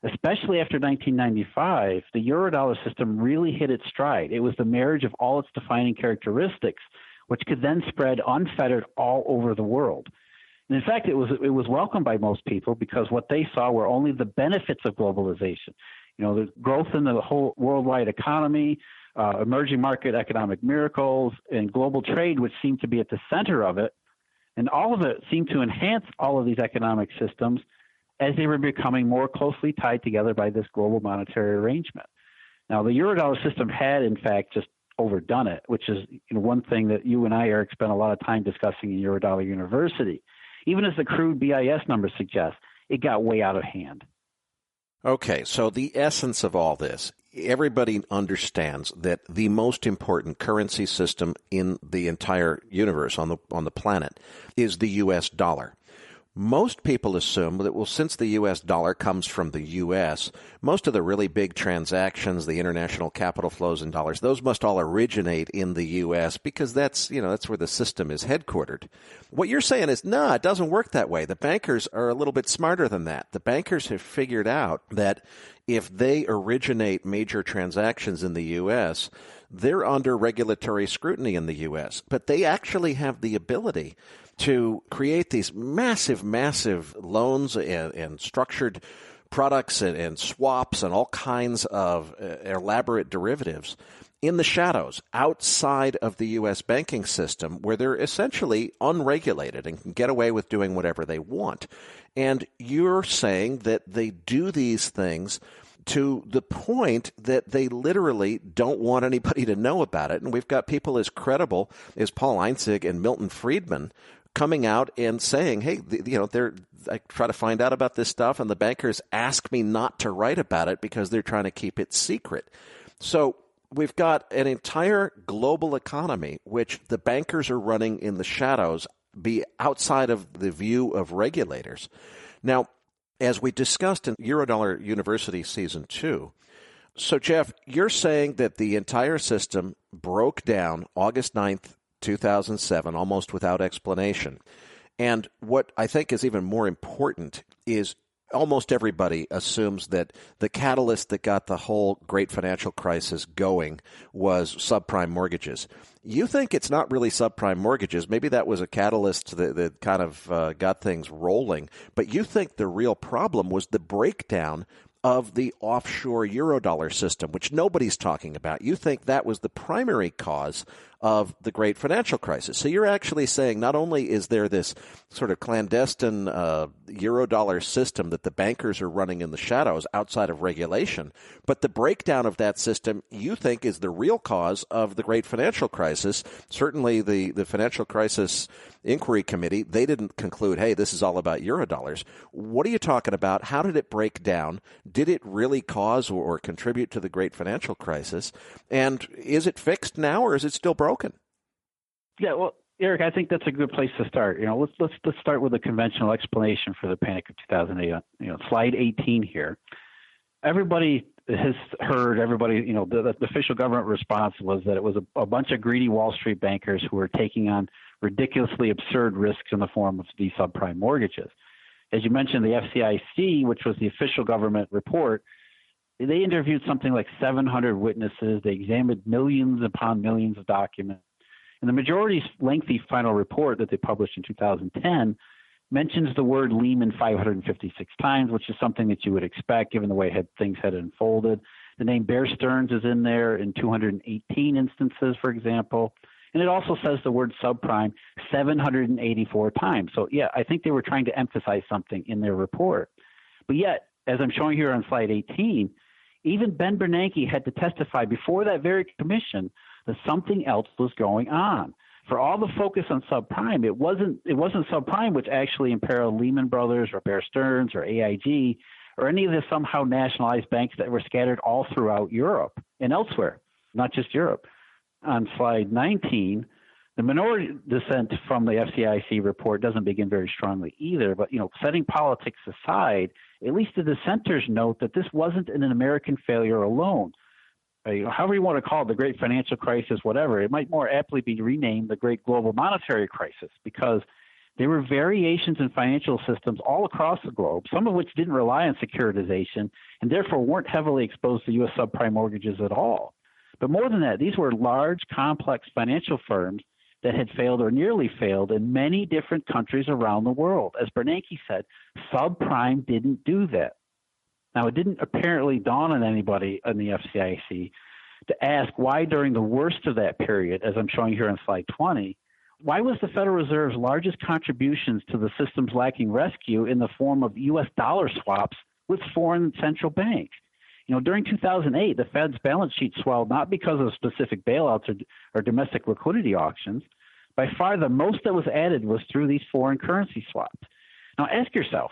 Especially after 1995, the Eurodollar system really hit its stride. It was the marriage of all its defining characteristics, which could then spread unfettered all over the world. And in fact, it was welcomed by most people because what they saw were only the benefits of globalization. The growth in the whole worldwide economy, emerging market economic miracles, and global trade, which seemed to be at the center of it. And all of it seemed to enhance all of these economic systems as they were becoming more closely tied together by this global monetary arrangement. Now, the Eurodollar system had, in fact, just overdone it, which is one thing that you and I, Eric, spent a lot of time discussing in Eurodollar University. Even as the crude BIS numbers suggest, it got way out of hand. Okay, so the essence of all this, everybody understands that the most important currency system in the entire universe on the planet is the U.S. dollar. Most people assume that, well, since the U.S. dollar comes from the U.S., most of the really big transactions, the international capital flows in dollars, those must all originate in the U.S. because that's where the system is headquartered. What you're saying is, no, it doesn't work that way. The bankers are a little bit smarter than that. The bankers have figured out that if they originate major transactions in the U.S., they're under regulatory scrutiny in the U.S., but they actually have the ability to create these massive loans and structured products and swaps and all kinds of elaborate derivatives in the shadows outside of the U.S. banking system where they're essentially unregulated and can get away with doing whatever they want. And you're saying that they do these things to the point that they literally don't want anybody to know about it. And we've got people as credible as Paul Einzig and Milton Friedman coming out and saying, hey, I try to find out about this stuff, and the bankers ask me not to write about it because they're trying to keep it secret. So we've got an entire global economy, which the bankers are running in the shadows, be outside of the view of regulators. Now, as we discussed in Eurodollar University Season 2, so Jeff, you're saying that the entire system broke down August 9th, 2007, almost without explanation. And what I think is even more important is almost everybody assumes that the catalyst that got the whole great financial crisis going was subprime mortgages. You think it's not really subprime mortgages. Maybe that was a catalyst that kind of got things rolling. But you think the real problem was the breakdown of the offshore Eurodollar system, which nobody's talking about. You think that was the primary cause of the great financial crisis. So you're actually saying not only is there this sort of clandestine Eurodollar system that the bankers are running in the shadows outside of regulation, but the breakdown of that system you think is the real cause of the great financial crisis. Certainly the Financial Crisis Inquiry Committee, they didn't conclude, hey, this is all about Eurodollars. What are you talking about? How did it break down? Did it really cause or contribute to the great financial crisis? And is it fixed now, or is it still broken? Yeah, well, Eric, I think that's a good place to start. Let's start with a conventional explanation for the panic of 2008. Slide 18 here. Everybody has heard. The official government response was that it was a bunch of greedy Wall Street bankers who were taking on ridiculously absurd risks in the form of these subprime mortgages. As you mentioned, the FCIC, which was the official government report, they interviewed something like 700 witnesses. They examined millions upon millions of documents. And the majority's lengthy final report that they published in 2010 mentions the word Lehman 556 times, which is something that you would expect given the way things had unfolded. The name Bear Stearns is in there in 218 instances, for example. And it also says the word subprime 784 times. So, yeah, I think they were trying to emphasize something in their report. But yet, as I'm showing here on slide 18, even Ben Bernanke had to testify before that very commission that something else was going on. For all the focus on subprime, it wasn't subprime which actually imperiled Lehman Brothers or Bear Stearns or AIG or any of the somehow nationalized banks that were scattered all throughout Europe and elsewhere, not just Europe. On slide 19, the minority dissent from the FCIC report doesn't begin very strongly either. But, setting politics aside, at least the dissenters note that this wasn't an American failure alone. however you want to call it, the great financial crisis, whatever, it might more aptly be renamed the great global monetary crisis, because there were variations in financial systems all across the globe, some of which didn't rely on securitization and therefore weren't heavily exposed to U.S. subprime mortgages at all. But more than that, these were large, complex financial firms that had failed or nearly failed in many different countries around the world. As Bernanke said, subprime didn't do that. Now, it didn't apparently dawn on anybody in the FCIC to ask why during the worst of that period, as I'm showing here on slide 20, why was the Federal Reserve's largest contributions to the system's lacking rescue in the form of U.S. dollar swaps with foreign central banks? During 2008, the Fed's balance sheet swelled not because of specific bailouts or domestic liquidity auctions. By far, the most that was added was through these foreign currency swaps. Now, ask yourself,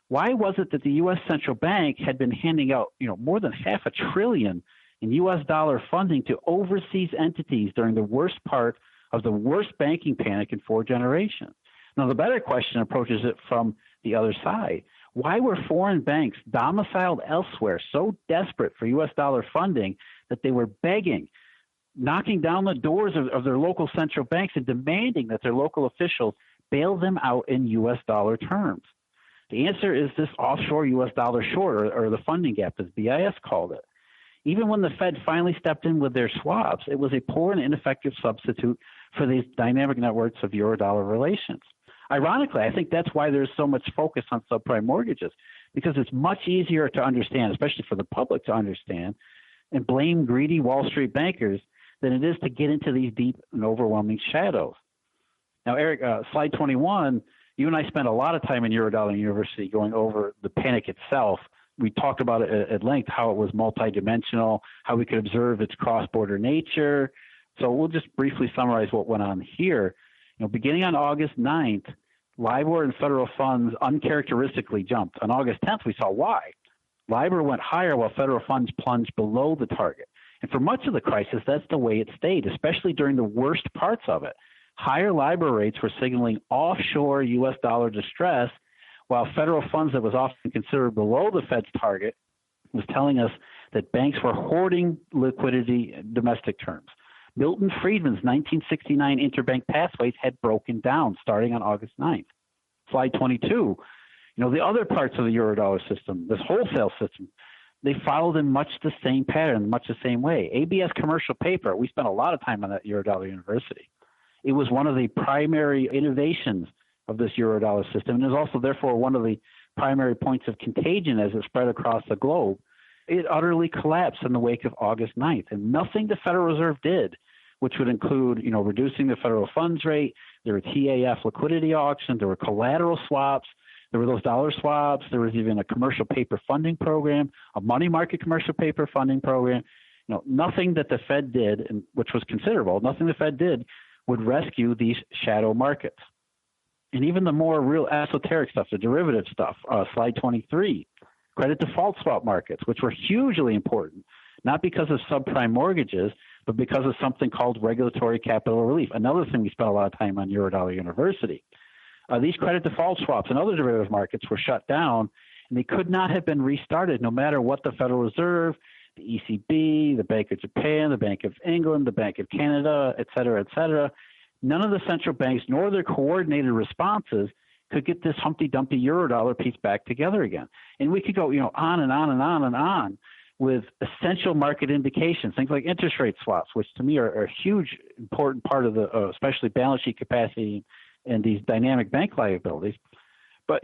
why was it that the U.S. Central Bank had been handing out, more than $500 billion in U.S. dollar funding to overseas entities during the worst part of the worst banking panic in 4 generations? Now, the better question approaches it from the other side. Why were foreign banks domiciled elsewhere so desperate for U.S. dollar funding that they were begging, knocking down the doors of their local central banks and demanding that their local officials bail them out in U.S. dollar terms? The answer is this offshore U.S. dollar short, or the funding gap, as BIS called it. Even when the Fed finally stepped in with their swaps, it was a poor and ineffective substitute for these dynamic networks of Eurodollar relations. Ironically, I think that's why there's so much focus on subprime mortgages, because it's much easier to understand, especially for the public to understand, and blame greedy Wall Street bankers than it is to get into these deep and overwhelming shadows. Now, Eric, slide 21, you and I spent a lot of time in Eurodollar University going over the panic itself. We talked about it at length, how it was multidimensional, how we could observe its cross-border nature. So we'll just briefly summarize what went on here. Beginning on August 9th, LIBOR and federal funds uncharacteristically jumped. On August 10th, we saw why. LIBOR went higher while federal funds plunged below the target. And for much of the crisis, that's the way it stayed, especially during the worst parts of it. Higher LIBOR rates were signaling offshore U.S. dollar distress, while federal funds that was often considered below the Fed's target was telling us that banks were hoarding liquidity in domestic terms. Milton Friedman's 1969 interbank pathways had broken down starting on August 9th. Slide 22, the other parts of the Eurodollar system, this wholesale system, they followed in much the same pattern, much the same way. ABS commercial paper, we spent a lot of time on that at Eurodollar University. It was one of the primary innovations of this Eurodollar system, and is also therefore one of the primary points of contagion as it spread across the globe. It utterly collapsed in the wake of August 9th, and nothing the Federal Reserve did, which would include, reducing the federal funds rate. There were TAF liquidity auctions. There were collateral swaps. There were those dollar swaps. There was even a commercial paper funding program, a money market commercial paper funding program. Nothing that the Fed did, and which was considerable, nothing the Fed did would rescue these shadow markets. And even the more real esoteric stuff, the derivative stuff, slide 23, credit default swap markets, which were hugely important, not because of subprime mortgages, but because of something called regulatory capital relief. Another thing we spent a lot of time on Eurodollar University. These credit default swaps and other derivative markets were shut down, and they could not have been restarted no matter what the Federal Reserve, the ECB, the Bank of Japan, the Bank of England, the Bank of Canada, et cetera, et cetera. None of the central banks nor their coordinated responses could get this Humpty Dumpty Eurodollar piece back together again. And we could go, on and on and on and on with essential market indications, things like interest rate swaps, which to me are a huge, important part of the, especially balance sheet capacity and these dynamic bank liabilities. But,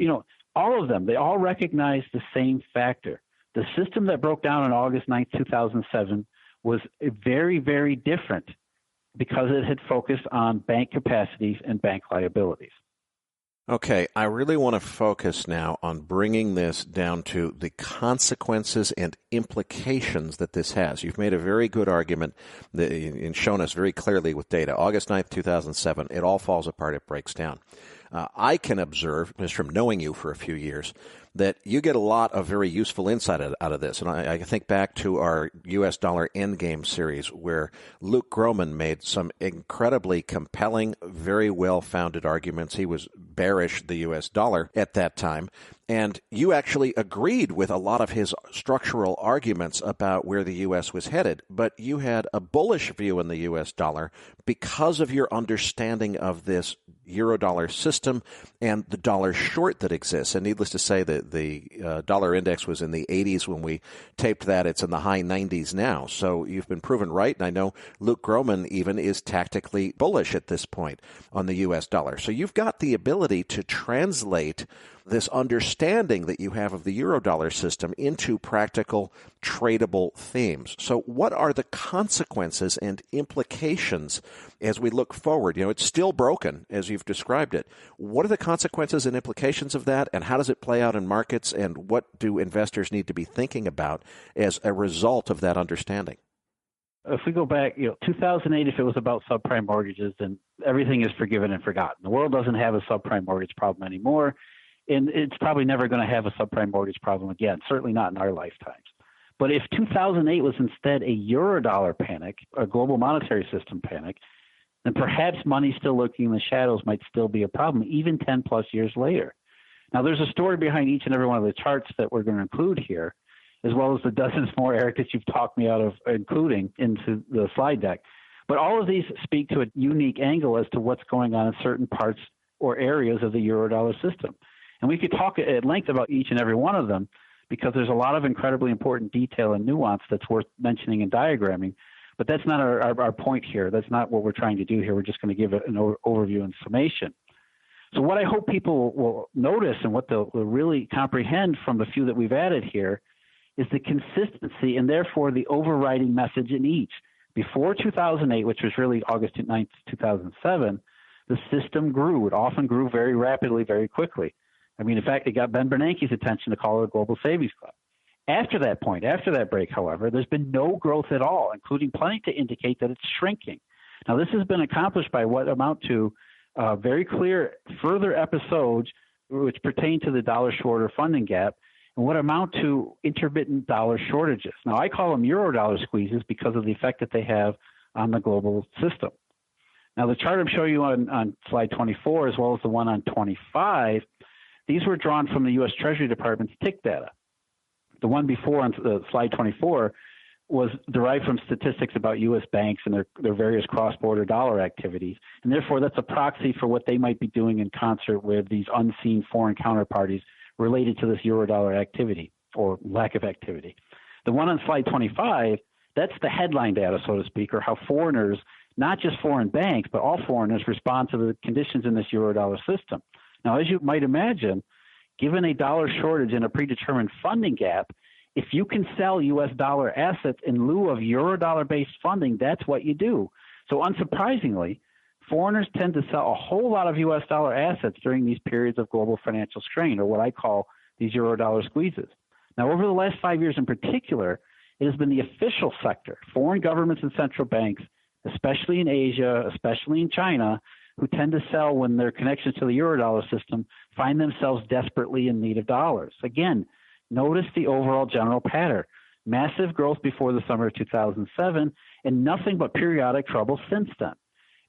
all of them, they all recognize the same factor. The system that broke down on August 9th, 2007 was very, very different because it had focused on bank capacities and bank liabilities. Okay, I really want to focus now on bringing this down to the consequences and implications that this has. You've made a very good argument and shown us very clearly with data. August 9th, 2007, it all falls apart, it breaks down. I can observe, just from knowing you for a few years, that you get a lot of very useful insight out of this. And I think back to our U.S. dollar endgame series where Luke Gromen made some incredibly compelling, very well-founded arguments. He was bearish the U.S. dollar at that time. And you actually agreed with a lot of his structural arguments about where the U.S. was headed, but you had a bullish view in the U.S. dollar because of your understanding of this Eurodollar system and the dollar short that exists. And needless to say, that the dollar index was in the 80s when we taped that. It's in the high 90s now. So you've been proven right. And I know Luke Gromen even is tactically bullish at this point on the U.S. dollar. So you've got the ability to translate this understanding that you have of the Eurodollar system into practical, tradable themes. So what are the consequences and implications as we look forward? You know, it's still broken, as you've described it. What are the consequences and implications of that, and how does it play out in markets, and what do investors need to be thinking about as a result of that understanding? If we go back, 2008, if it was about subprime mortgages, then everything is forgiven and forgotten. The world doesn't have a subprime mortgage problem anymore. And it's probably never going to have a subprime mortgage problem again, certainly not in our lifetimes. But if 2008 was instead a Eurodollar panic, a global monetary system panic, then perhaps money still lurking in the shadows might still be a problem, even 10 plus years later. Now, there's a story behind each and every one of the charts that we're going to include here, as well as the dozens more, Eric, that you've talked me out of including into the slide deck. But all of these speak to a unique angle as to what's going on in certain parts or areas of the Eurodollar system. And we could talk at length about each and every one of them because there's a lot of incredibly important detail and nuance that's worth mentioning and diagramming. But that's not our point here. That's not what we're trying to do here. We're just going to give an overview and summation. So what I hope people will notice and what they'll really comprehend from the few that we've added here is the consistency and therefore the overriding message in each. Before 2008, which was really August 9th, 2007, the system grew. It often grew very rapidly, very quickly. I mean, in fact, it got Ben Bernanke's attention to call it a global savings club. After that point, after that break, however, there's been no growth at all, including plenty to indicate that it's shrinking. Now, this has been accomplished by what amount to very clear further episodes which pertain to the dollar short or funding gap and what amount to intermittent dollar shortages. Now, I call them Eurodollar squeezes because of the effect that they have on the global system. Now, the chart I'm showing you on slide 24, as well as the one on 25, these were drawn from the U.S. Treasury Department's tick data. The one before on slide 24 was derived from statistics about U.S. banks and their various cross-border dollar activities, and therefore that's a proxy for what they might be doing in concert with these unseen foreign counterparties related to this Eurodollar activity or lack of activity. The one on slide 25, that's the headline data, so to speak, or how foreigners, not just foreign banks, but all foreigners respond to the conditions in this Eurodollar system. Now, as you might imagine, given a dollar shortage and a predetermined funding gap, if you can sell U.S. dollar assets in lieu of Eurodollar-based funding, that's what you do. So unsurprisingly, foreigners tend to sell a whole lot of U.S. dollar assets during these periods of global financial strain, or what I call these Eurodollar squeezes. Now, over the last 5 years in particular, it has been the official sector, foreign governments and central banks, especially in Asia, especially in China, who tend to sell when their connections to the Eurodollar system find themselves desperately in need of dollars. Again, notice the overall general pattern. Massive growth before the summer of 2007 and nothing but periodic trouble since then.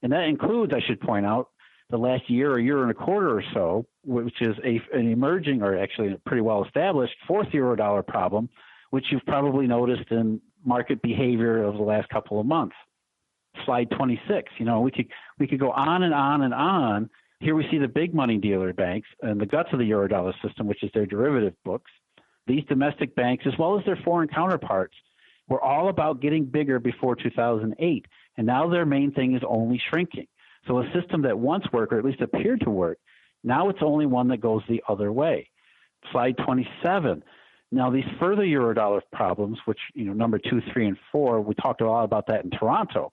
And that includes, I should point out, the last year or year and a quarter or so, which is an emerging or actually a pretty well established fourth Eurodollar problem, which you've probably noticed in market behavior over the last couple of months. Slide 26. We could go on and on and on. Here we see the big money dealer banks and the guts of the Eurodollar system, which is their derivative books. These domestic banks, as well as their foreign counterparts, were all about getting bigger before 2008, and now their main thing is only shrinking. So a system that once worked, or at least appeared to work, now it's only one that goes the other way. Slide 27. Now, these further Eurodollar problems, which, number 2, 3, and 4, we talked a lot about that in Toronto.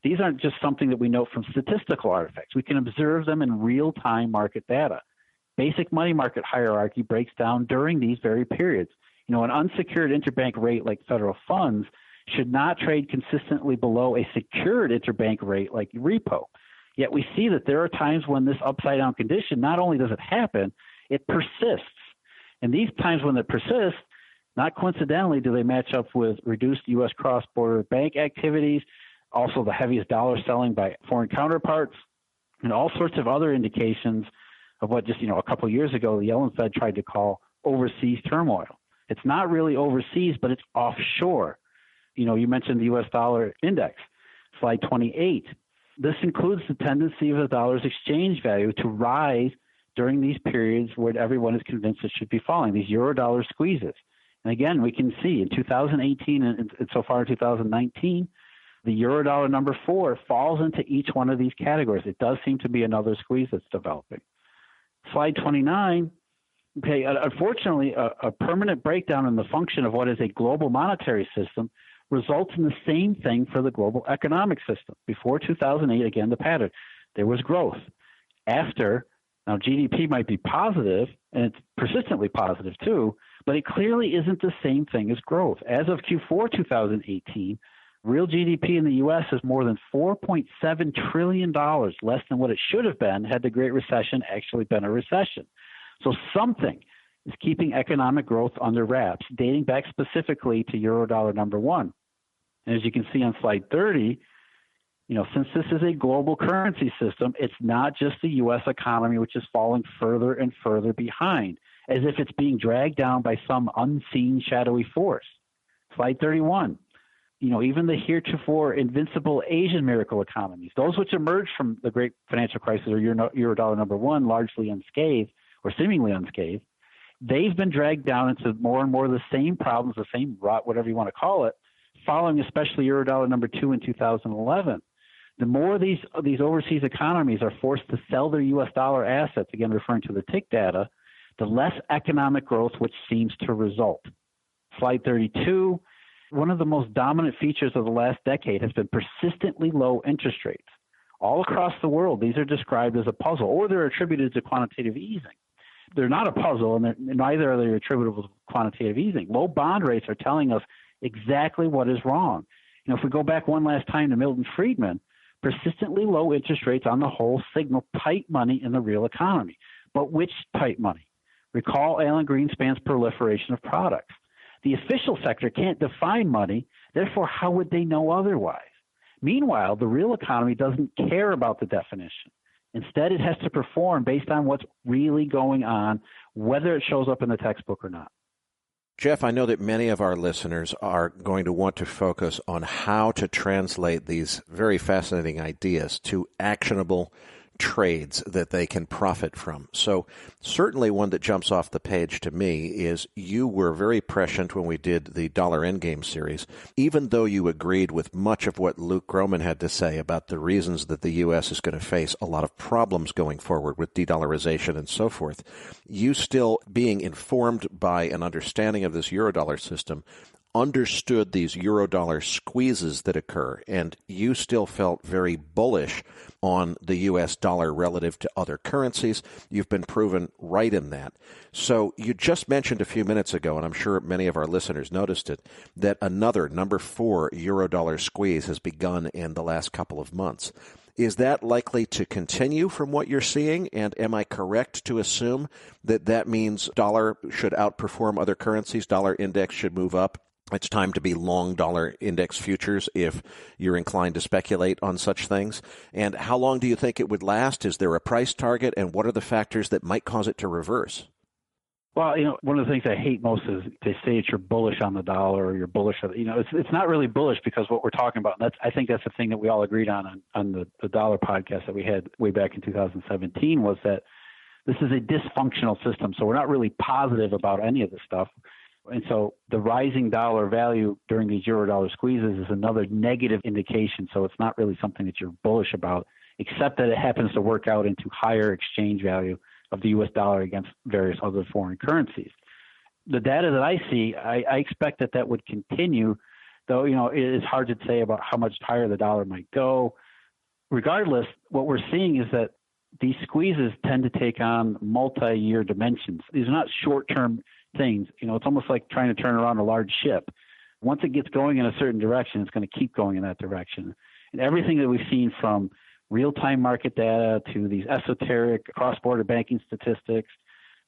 These aren't just something that we know from statistical artifacts. We can observe them in real-time market data. Basic money market hierarchy breaks down during these very periods. An unsecured interbank rate like federal funds should not trade consistently below a secured interbank rate like repo. Yet we see that there are times when this upside down condition, not only does it happen, it persists. And these times when it persists, not coincidentally do they match up with reduced U.S. cross-border bank activities, also the heaviest dollar selling by foreign counterparts, and all sorts of other indications of what just, a couple of years ago, the Yellen Fed tried to call overseas turmoil. It's not really overseas, but it's offshore. You mentioned the U.S. dollar index, slide 28. This includes the tendency of the dollar's exchange value to rise during these periods where everyone is convinced it should be falling, these Eurodollar squeezes. And again, we can see in 2018 and so far in 2019, the Eurodollar number 4 falls into each one of these categories. It does seem to be another squeeze that's developing. Slide 29, okay, unfortunately, a permanent breakdown in the function of what is a global monetary system results in the same thing for the global economic system. Before 2008, again, the pattern, there was growth. After, now GDP might be positive, and it's persistently positive too, but it clearly isn't the same thing as growth. As of Q4 2018, real GDP in the U.S. is more than $4.7 trillion less than what it should have been had the Great Recession actually been a recession. So something is keeping economic growth under wraps, dating back specifically to Eurodollar number 1. And as you can see on slide 30, since this is a global currency system, it's not just the U.S. economy which is falling further and further behind, as if it's being dragged down by some unseen shadowy force. Slide 31. Even the heretofore invincible Asian miracle economies, those which emerged from the great financial crisis or Eurodollar number 1 largely unscathed or seemingly unscathed, they've been dragged down into more and more of the same problems, the same rot, whatever you want to call it, following especially Eurodollar number 2 in 2011. The more these overseas economies are forced to sell their U.S. dollar assets, again referring to the TIC data, the less economic growth which seems to result. Slide 32, one of the most dominant features of the last decade has been persistently low interest rates. All across the world, these are described as a puzzle, or they're attributed to quantitative easing. They're not a puzzle, and neither are they attributable to quantitative easing. Low bond rates are telling us exactly what is wrong. If we go back one last time to Milton Friedman, persistently low interest rates on the whole signal tight money in the real economy. But which tight money? Recall Alan Greenspan's proliferation of products. The official sector can't define money, therefore how would they know otherwise? Meanwhile, the real economy doesn't care about the definition. Instead, it has to perform based on what's really going on, whether it shows up in the textbook or not. Jeff, I know that many of our listeners are going to want to focus on how to translate these very fascinating ideas to actionable trades that they can profit from. So certainly one that jumps off the page to me is you were very prescient when we did the Dollar Endgame series, even though you agreed with much of what Luke Gromen had to say about the reasons that the U.S. is going to face a lot of problems going forward with de-dollarization and so forth. You still, being informed by an understanding of this Eurodollar system, understood these Eurodollar squeezes that occur, and you still felt very bullish on the U.S. dollar relative to other currencies. You've been proven right in that. So you just mentioned a few minutes ago, and I'm sure many of our listeners noticed it, that another number 4 Eurodollar squeeze has begun in the last couple of months. Is that likely to continue from what you're seeing? And am I correct to assume that that means dollar should outperform other currencies? Dollar index should move up? It's time to be long dollar index futures if you're inclined to speculate on such things. And how long do you think it would last? Is there a price target? And what are the factors that might cause it to reverse? Well, one of the things I hate most is they say that you're bullish on the dollar or you're bullish on, it's not really bullish because what we're talking about, and I think that's the thing that we all agreed on the dollar podcast that we had way back in 2017 was that this is a dysfunctional system. So we're not really positive about any of this stuff. And so the rising dollar value during these Eurodollar squeezes is another negative indication. So it's not really something that you're bullish about, except that it happens to work out into higher exchange value of the U.S. dollar against various other foreign currencies. The data that I see, I expect that would continue, though, it is hard to say about how much higher the dollar might go. Regardless, what we're seeing is that these squeezes tend to take on multi-year dimensions. These are not short-term things. It's almost like trying to turn around a large ship. Once it gets going in a certain direction, it's going to keep going in that direction. And everything that we've seen from real-time market data to these esoteric cross-border banking statistics,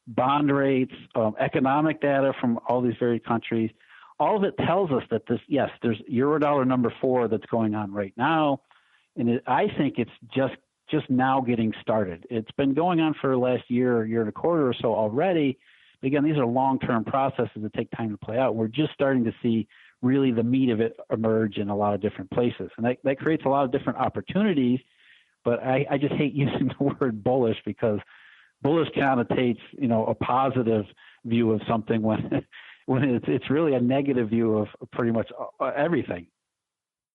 bond rates, economic data from all these various countries. All of it tells us that there's Eurodollar number 4 that's going on right now. And I think it's just now getting started. It's been going on for the last year and a quarter or so already. But again, these are long-term processes that take time to play out. We're just starting to see really the meat of it emerge in a lot of different places. And that creates a lot of different opportunities. But I just hate using the word bullish because bullish connotates, a positive view of something when it's really a negative view of pretty much everything.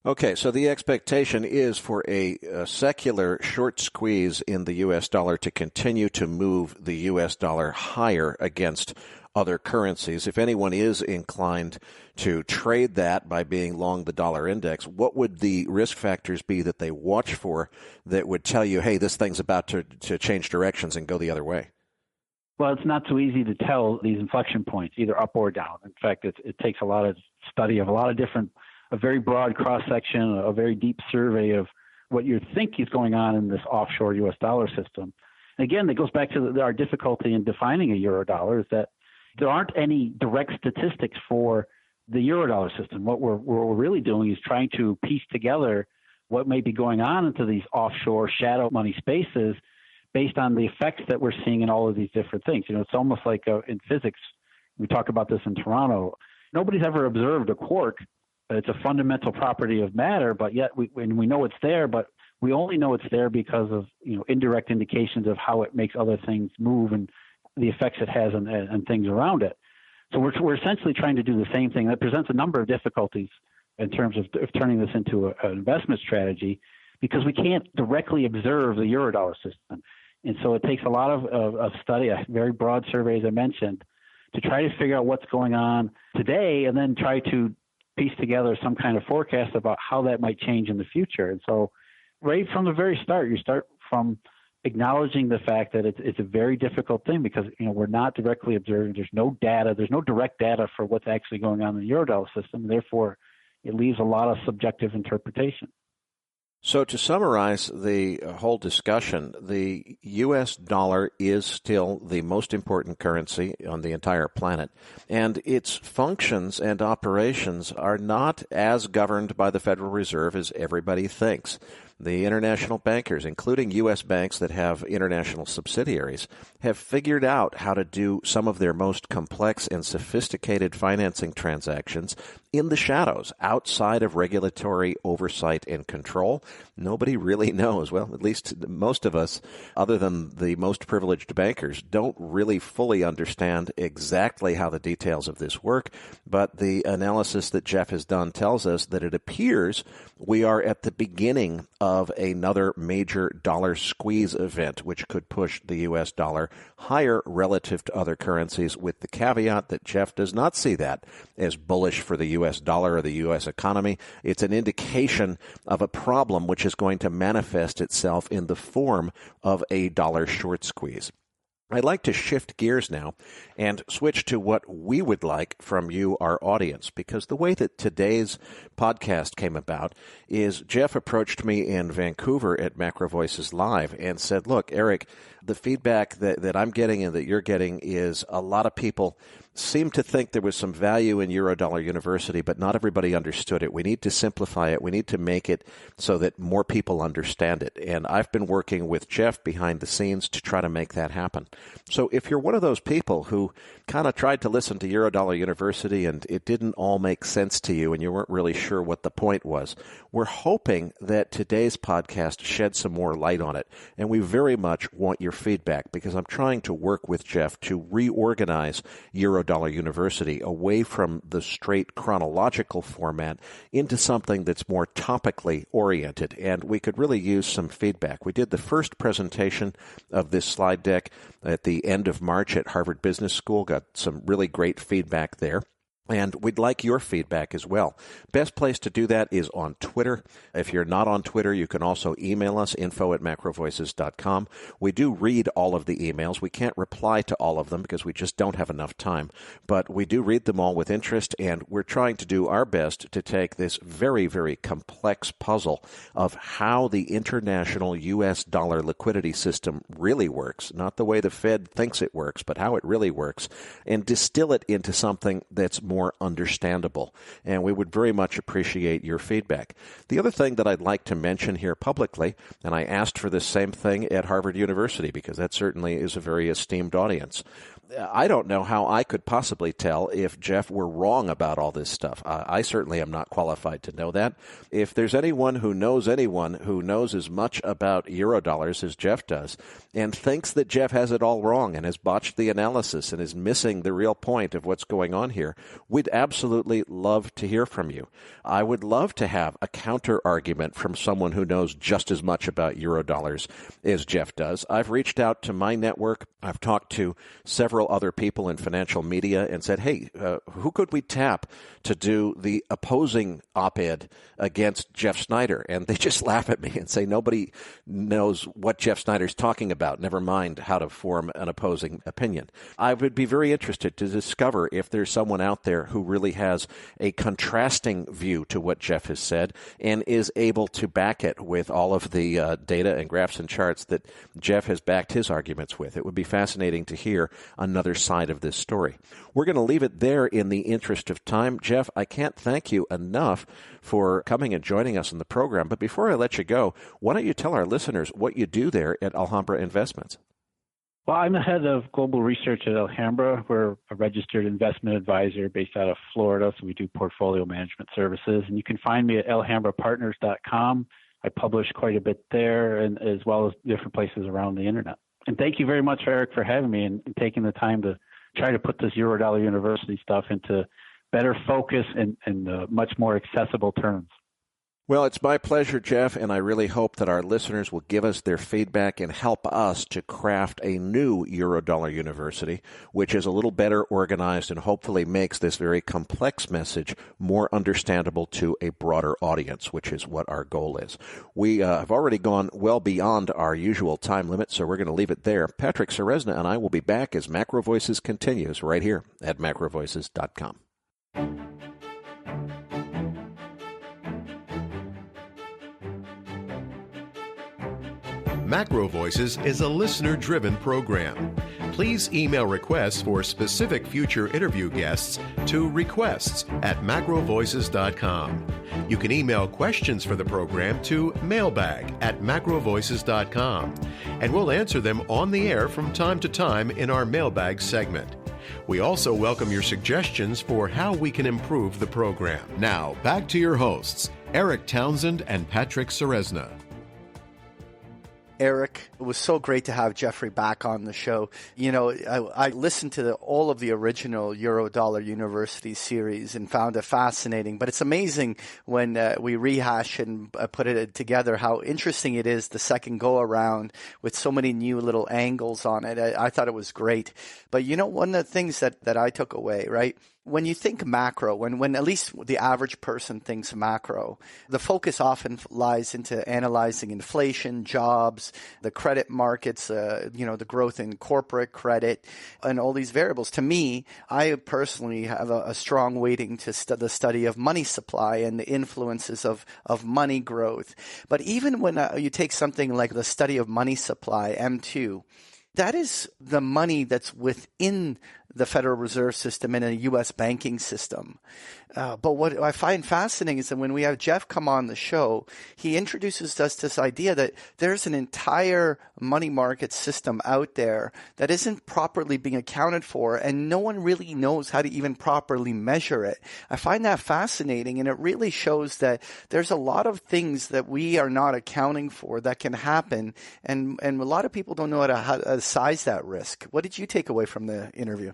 Okay, so the expectation is for a secular short squeeze in the U.S. dollar to continue to move the U.S. dollar higher against other currencies. If anyone is inclined to trade that by being long the dollar index, what would the risk factors be that they watch for that would tell you, hey, this thing's about to change directions and go the other way? Well, it's not so easy to tell these inflection points, either up or down. In fact, it takes a lot of study of a very broad cross-section, a very deep survey of what you think is going on in this offshore U.S. dollar system. And again, that goes back to our difficulty in defining a Eurodollar is that there aren't any direct statistics for the Eurodollar system. What we're really doing is trying to piece together what may be going on into these offshore shadow money spaces based on the effects that we're seeing in all of these different things. It's almost like in physics, we talk about this in Toronto. Nobody's ever observed a quark. It's a fundamental property of matter, but yet we know it's there, but we only know it's there because of indirect indications of how it makes other things move and the effects it has on things around it. So we're essentially trying to do the same thing. That presents a number of difficulties in terms of turning this into an investment strategy because we can't directly observe the Eurodollar system. And so it takes a lot of study, a very broad survey, as I mentioned, to try to figure out what's going on today and then try to piece together some kind of forecast about how that might change in the future. And so right from the very start, you start from acknowledging the fact that it's a very difficult thing because we're not directly observing. There's no data. There's no direct data for what's actually going on in the Eurodollar system. And therefore, it leaves a lot of subjective interpretation. So to summarize the whole discussion, the U.S. dollar is still the most important currency on the entire planet, and its functions and operations are not as governed by the Federal Reserve as everybody thinks. The international bankers, including U.S. banks that have international subsidiaries, have figured out how to do some of their most complex and sophisticated financing transactions in the shadows, outside of regulatory oversight and control. Nobody really knows. Well, at least most of us, other than the most privileged bankers, don't really fully understand exactly how the details of this work. But the analysis that Jeff has done tells us that it appears we are at the beginning of another major dollar squeeze event, which could push the U.S. dollar higher relative to other currencies, with the caveat that Jeff does not see that as bullish for the U.S. dollar or the U.S. economy. It's an indication of a problem which is going to manifest itself in the form of a dollar short squeeze. I'd like to shift gears now and switch to what we would like from you, our audience, because the way that today's podcast came about is Jeff approached me in Vancouver at MacroVoices Live and said, look, Erik, the feedback that I'm getting and that you're getting is a lot of people seem to think there was some value in Eurodollar University, but not everybody understood it. We need to simplify it. We need to make it so that more people understand it. And I've been working with Jeff behind the scenes to try to make that happen. So if you're one of those people who kind of tried to listen to Eurodollar University and it didn't all make sense to you and you weren't really sure what the point was, we're hoping that today's podcast sheds some more light on it. And we very much want your feedback because I'm trying to work with Jeff to reorganize Eurodollar University away from the straight chronological format into something that's more topically oriented. And we could really use some feedback. We did the first presentation of this slide deck at the end of March at Harvard Business School, got some really great feedback there. And we'd like your feedback as well. Best place to do that is on Twitter. If you're not on Twitter, you can also email us, info@macrovoices.com. We do read all of the emails. We can't reply to all of them because we just don't have enough time. But we do read them all with interest, and we're trying to do our best to take this very, very complex puzzle of how the international U.S. dollar liquidity system really works, not the way the Fed thinks it works, but how it really works, and distill it into something that's more understandable. And we would very much appreciate your feedback. The other thing that I'd like to mention here publicly, and I asked for this same thing at Harvard University because that certainly is a very esteemed audience. I don't know how I could possibly tell if Jeff were wrong about all this stuff. I certainly am not qualified to know that. If there's anyone who knows as much about Eurodollars as Jeff does and thinks that Jeff has it all wrong and has botched the analysis and is missing the real point of what's going on here, we'd absolutely love to hear from you. I would love to have a counter argument from someone who knows just as much about Eurodollars as Jeff does. I've reached out to my network. I've talked to several other people in financial media and said, hey, who could we tap to do the opposing op-ed against Jeff Snider? And they just laugh at me and say nobody knows what Jeff Snider's talking about, never mind how to form an opposing opinion. I would be very interested to discover if there's someone out there who really has a contrasting view to what Jeff has said and is able to back it with all of the data and graphs and charts that Jeff has backed his arguments with. It would be fascinating to hear another side of this story. We're going to leave it there in the interest of time. Jeff, I can't thank you enough for coming and joining us in the program. But before I let you go, why don't you tell our listeners what you do there at Alhambra Investments? Well, I'm the head of global research at Alhambra. We're a registered investment advisor based out of Florida, so we do portfolio management services. And you can find me at alhambrapartners.com. I publish quite a bit there, and as well as different places around the internet. And thank you very much, Eric, for having me and taking the time to try to put this Eurodollar University stuff into better focus and much more accessible terms. Well, it's my pleasure, Jeff, and I really hope that our listeners will give us their feedback and help us to craft a new Eurodollar University, which is a little better organized and hopefully makes this very complex message more understandable to a broader audience, which is what our goal is. We have already gone well beyond our usual time limit, so we're going to leave it there. Patrick Ceresna and I will be back as Macro Voices continues right here at MacroVoices.com. Macro Voices is a listener-driven program. Please email requests for specific future interview guests to requests@macrovoices.com. You can email questions for the program to mailbag@macrovoices.com, and we'll answer them on the air from time to time in our mailbag segment. We also welcome your suggestions for how we can improve the program. Now, back to your hosts, Eric Townsend and Patrick Ceresna. Eric, it was so great to have Jeffrey back on the show. You know, I listened to all of the original Eurodollar University series and found it fascinating. But it's amazing when we rehash and put it together how interesting it is the second go around with so many new little angles on it. I thought it was great. But you know, one of the things that I took away, right? When you think macro, when at least the average person thinks macro, the focus often lies into analyzing inflation, jobs, the credit markets, the growth in corporate credit, and all these variables. To me, I personally have a strong weighting to the study of money supply and the influences of money growth. But even when you take something like the study of money supply, M2, that is the money that's within the Federal Reserve System and a U.S. banking system. But what I find fascinating is that when we have Jeff come on the show, he introduces us this idea that there's an entire money market system out there that isn't properly being accounted for, and no one really knows how to even properly measure it. I find that fascinating, and it really shows that there's a lot of things that we are not accounting for that can happen, and a lot of people don't know how to size that risk. What did you take away from the interview?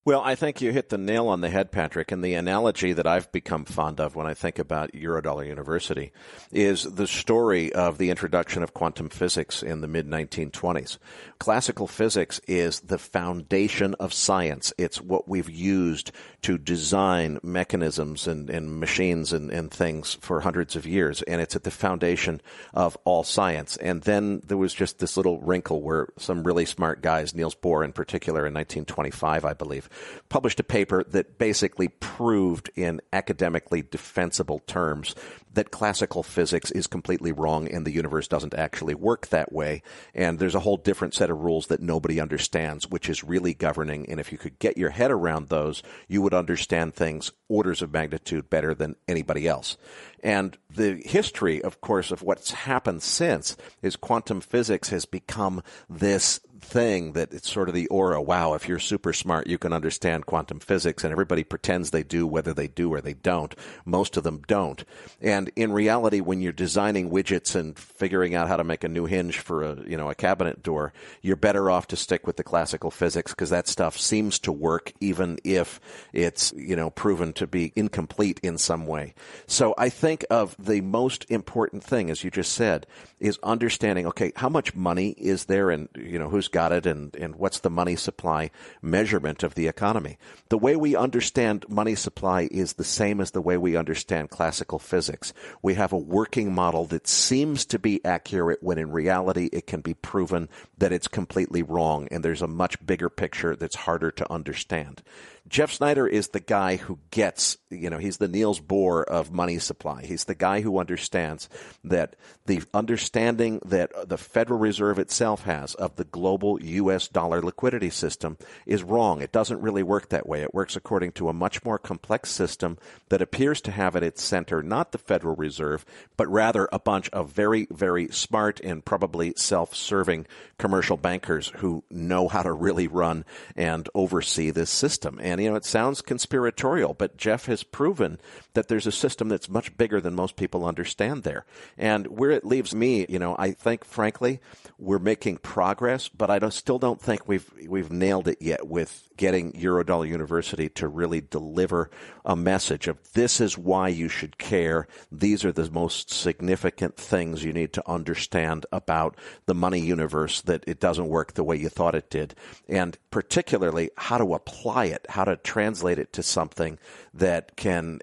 Well, I think you hit the nail on the head, Patrick, and the analogy that I've become fond of when I think about Eurodollar University is the story of the introduction of quantum physics in the mid-1920s. Classical physics is the foundation of science. It's what we've used to design mechanisms and machines and things for hundreds of years, and it's at the foundation of all science. And then there was just this little wrinkle where some really smart guys, Niels Bohr in particular in 1925, I believe, published a paper that basically proved in academically defensible terms that classical physics is completely wrong and the universe doesn't actually work that way. And there's a whole different set of rules that nobody understands, which is really governing. And if you could get your head around those, you would understand things orders of magnitude better than anybody else. And the history, of course, of what's happened since is quantum physics has become this thing that it's sort of the aura. Wow, if you're super smart, you can understand quantum physics, and everybody pretends they do, whether they do or they don't. Most of them don't. And in reality, when you're designing widgets and figuring out how to make a new hinge for a cabinet door, you're better off to stick with the classical physics because that stuff seems to work, even if it's proven to be incomplete in some way. So I think of the most important thing, as you just said, is understanding, okay, how much money is there and, who's got it and what's the money supply measurement of the economy. The way we understand money supply is the same as the way we understand classical physics. We have a working model that seems to be accurate when in reality it can be proven that it's completely wrong, and there's a much bigger picture that's harder to understand. Jeff Snider is the guy who gets, he's the Niels Bohr of money supply. He's the guy who understands that the understanding that the Federal Reserve itself has of the global U.S. dollar liquidity system is wrong. It doesn't really work that way. It works according to a much more complex system that appears to have at its center not the Federal Reserve, but rather a bunch of very, very smart and probably self-serving commercial bankers who know how to really run and oversee this system. And, it sounds conspiratorial, but Jeff has proven that there's a system that's much bigger than most people understand there. And where it leaves me, I think, frankly, we're making progress, but I still don't think we've nailed it yet with getting Eurodollar University to really deliver a message of this is why you should care. These are the most significant things you need to understand about the money universe, that it doesn't work the way you thought it did. And particularly how to apply it, how to translate it to something that can,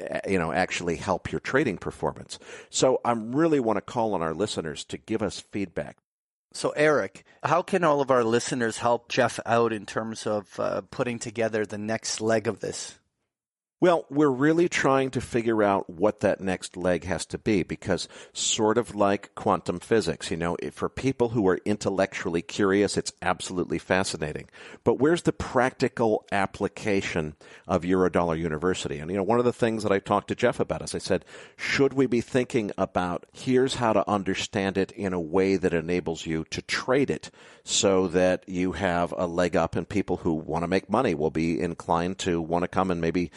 actually help your trading performance. So I really want to call on our listeners to give us feedback. So, Erik, how can all of our listeners help Jeff out in terms of putting together the next leg of this? Well, we're really trying to figure out what that next leg has to be, because sort of like quantum physics, for people who are intellectually curious, it's absolutely fascinating. But where's the practical application of Eurodollar University? And, one of the things that I talked to Jeff about is I said, should we be thinking about here's how to understand it in a way that enables you to trade it so that you have a leg up and people who want to make money will be inclined to want to come and maybe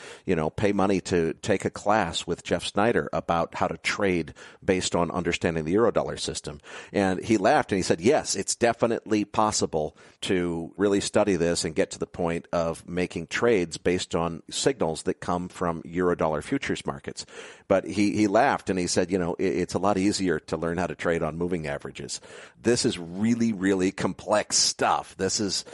pay money to take a class with Jeff Snider about how to trade based on understanding the Eurodollar system. And he laughed and he said, yes, it's definitely possible to really study this and get to the point of making trades based on signals that come from Eurodollar futures markets. But he laughed and he said, it's a lot easier to learn how to trade on moving averages. This is really, really complex stuff. This is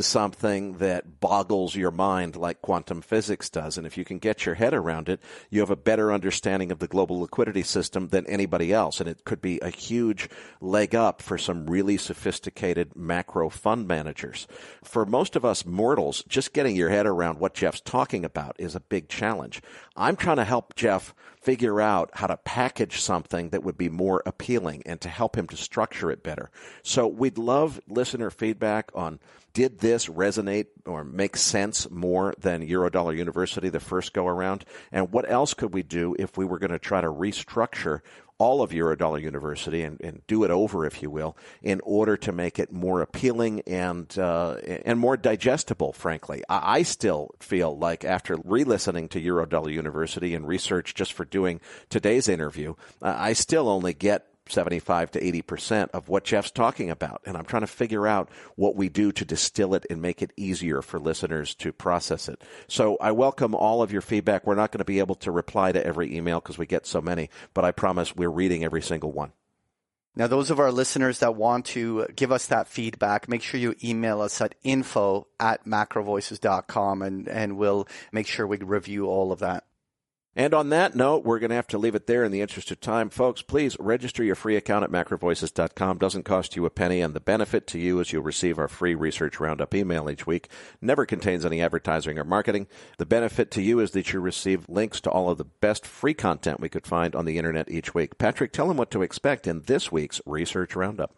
something that boggles your mind like quantum physics does. And if you can get your head around it, you have a better understanding of the global liquidity system than anybody else. And it could be a huge leg up for some really sophisticated macro fund managers. For most of us mortals, just getting your head around what Jeff's talking about is a big challenge. I'm trying to help Jeff figure out how to package something that would be more appealing and to help him to structure it better. So we'd love listener feedback on, did this resonate or make sense more than Eurodollar University the first go around? And what else could we do if we were going to try to restructure all of Eurodollar University and do it over, if you will, in order to make it more appealing and more digestible, frankly. I still feel like after re-listening to Eurodollar University and research just for doing today's interview, I still only get 75 to 80% of what Jeff's talking about. And I'm trying to figure out what we do to distill it and make it easier for listeners to process it. So I welcome all of your feedback. We're not going to be able to reply to every email because we get so many, but I promise we're reading every single one. Now, those of our listeners that want to give us that feedback, make sure you email us at info@macrovoices.com, and we'll make sure we review all of that. And on that note, we're going to have to leave it there in the interest of time. Folks, please register your free account at macrovoices.com. Doesn't cost you a penny, and the benefit to you is you'll receive our free Research Roundup email each week. Never contains any advertising or marketing. The benefit to you is that you receive links to all of the best free content we could find on the Internet each week. Patrick, tell them what to expect in this week's Research Roundup.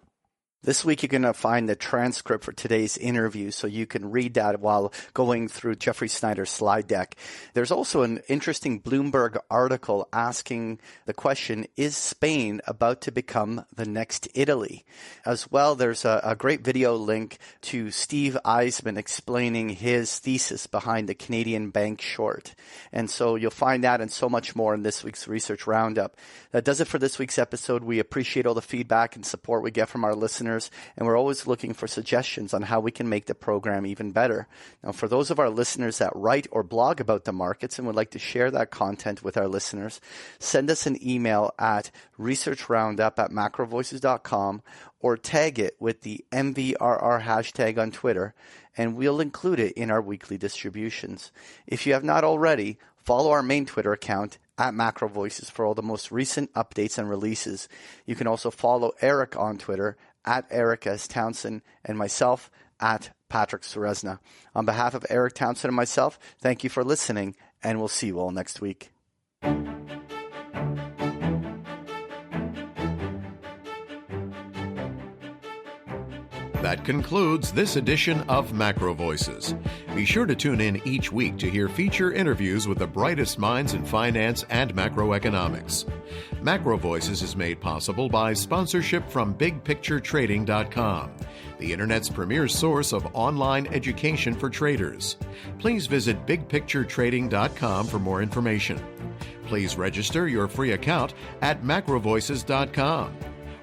This week, you're going to find the transcript for today's interview, so you can read that while going through Jeffrey Snider's slide deck. There's also an interesting Bloomberg article asking the question, is Spain about to become the next Italy? As well, there's a great video link to Steve Eisman explaining his thesis behind the Canadian bank short. And so you'll find that and so much more in this week's Research Roundup. That does it for this week's episode. We appreciate all the feedback and support we get from our listeners, and we're always looking for suggestions on how we can make the program even better. Now, for those of our listeners that write or blog about the markets and would like to share that content with our listeners, send us an email at researchroundup@macrovoices.com or tag it with the MVRR hashtag on Twitter, and we'll include it in our weekly distributions. If you have not already, follow our main Twitter account at MacroVoices for all the most recent updates and releases. You can also follow Erik on Twitter at Erik S. Townsend, and myself at Patrick Ceresna. On behalf of Erik Townsend and myself, thank you for listening, and we'll see you all next week. That concludes this edition of Macro Voices. Be sure to tune in each week to hear feature interviews with the brightest minds in finance and macroeconomics. Macro Voices is made possible by sponsorship from BigPictureTrading.com, the Internet's premier source of online education for traders. Please visit BigPictureTrading.com for more information. Please register your free account at MacroVoices.com.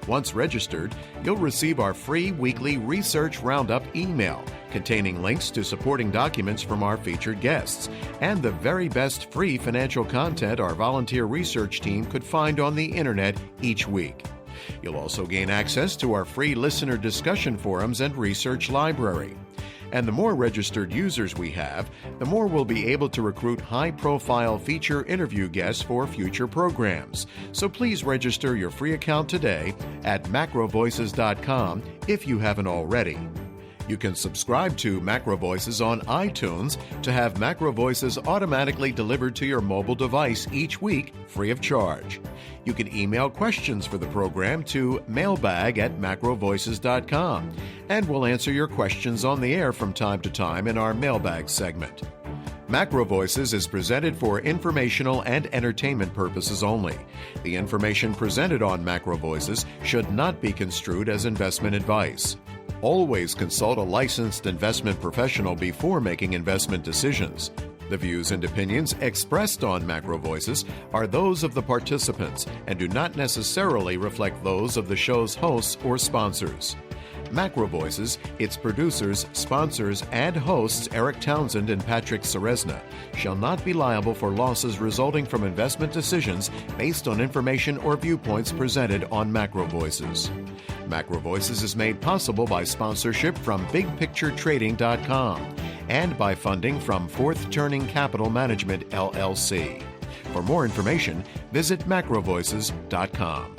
Once registered, you'll receive our free weekly Research Roundup email containing links to supporting documents from our featured guests and the very best free financial content our volunteer research team could find on the Internet each week. You'll also gain access to our free listener discussion forums and research library. And the more registered users we have, the more we'll be able to recruit high-profile feature interview guests for future programs. So please register your free account today at macrovoices.com if you haven't already. You can subscribe to Macro Voices on iTunes to have Macro Voices automatically delivered to your mobile device each week free of charge. You can email questions for the program to mailbag@macrovoices.com, and we'll answer your questions on the air from time to time in our mailbag segment. Macro Voices is presented for informational and entertainment purposes only. The information presented on Macro Voices should not be construed as investment advice. Always consult a licensed investment professional before making investment decisions. The views and opinions expressed on Macro Voices are those of the participants and do not necessarily reflect those of the show's hosts or sponsors. Macro Voices, its producers, sponsors, and hosts Erik Townsend and Patrick Ceresna shall not be liable for losses resulting from investment decisions based on information or viewpoints presented on Macro Voices. Macro Voices is made possible by sponsorship from BigPictureTrading.com and by funding from Fourth Turning Capital Management, LLC. For more information, visit macrovoices.com.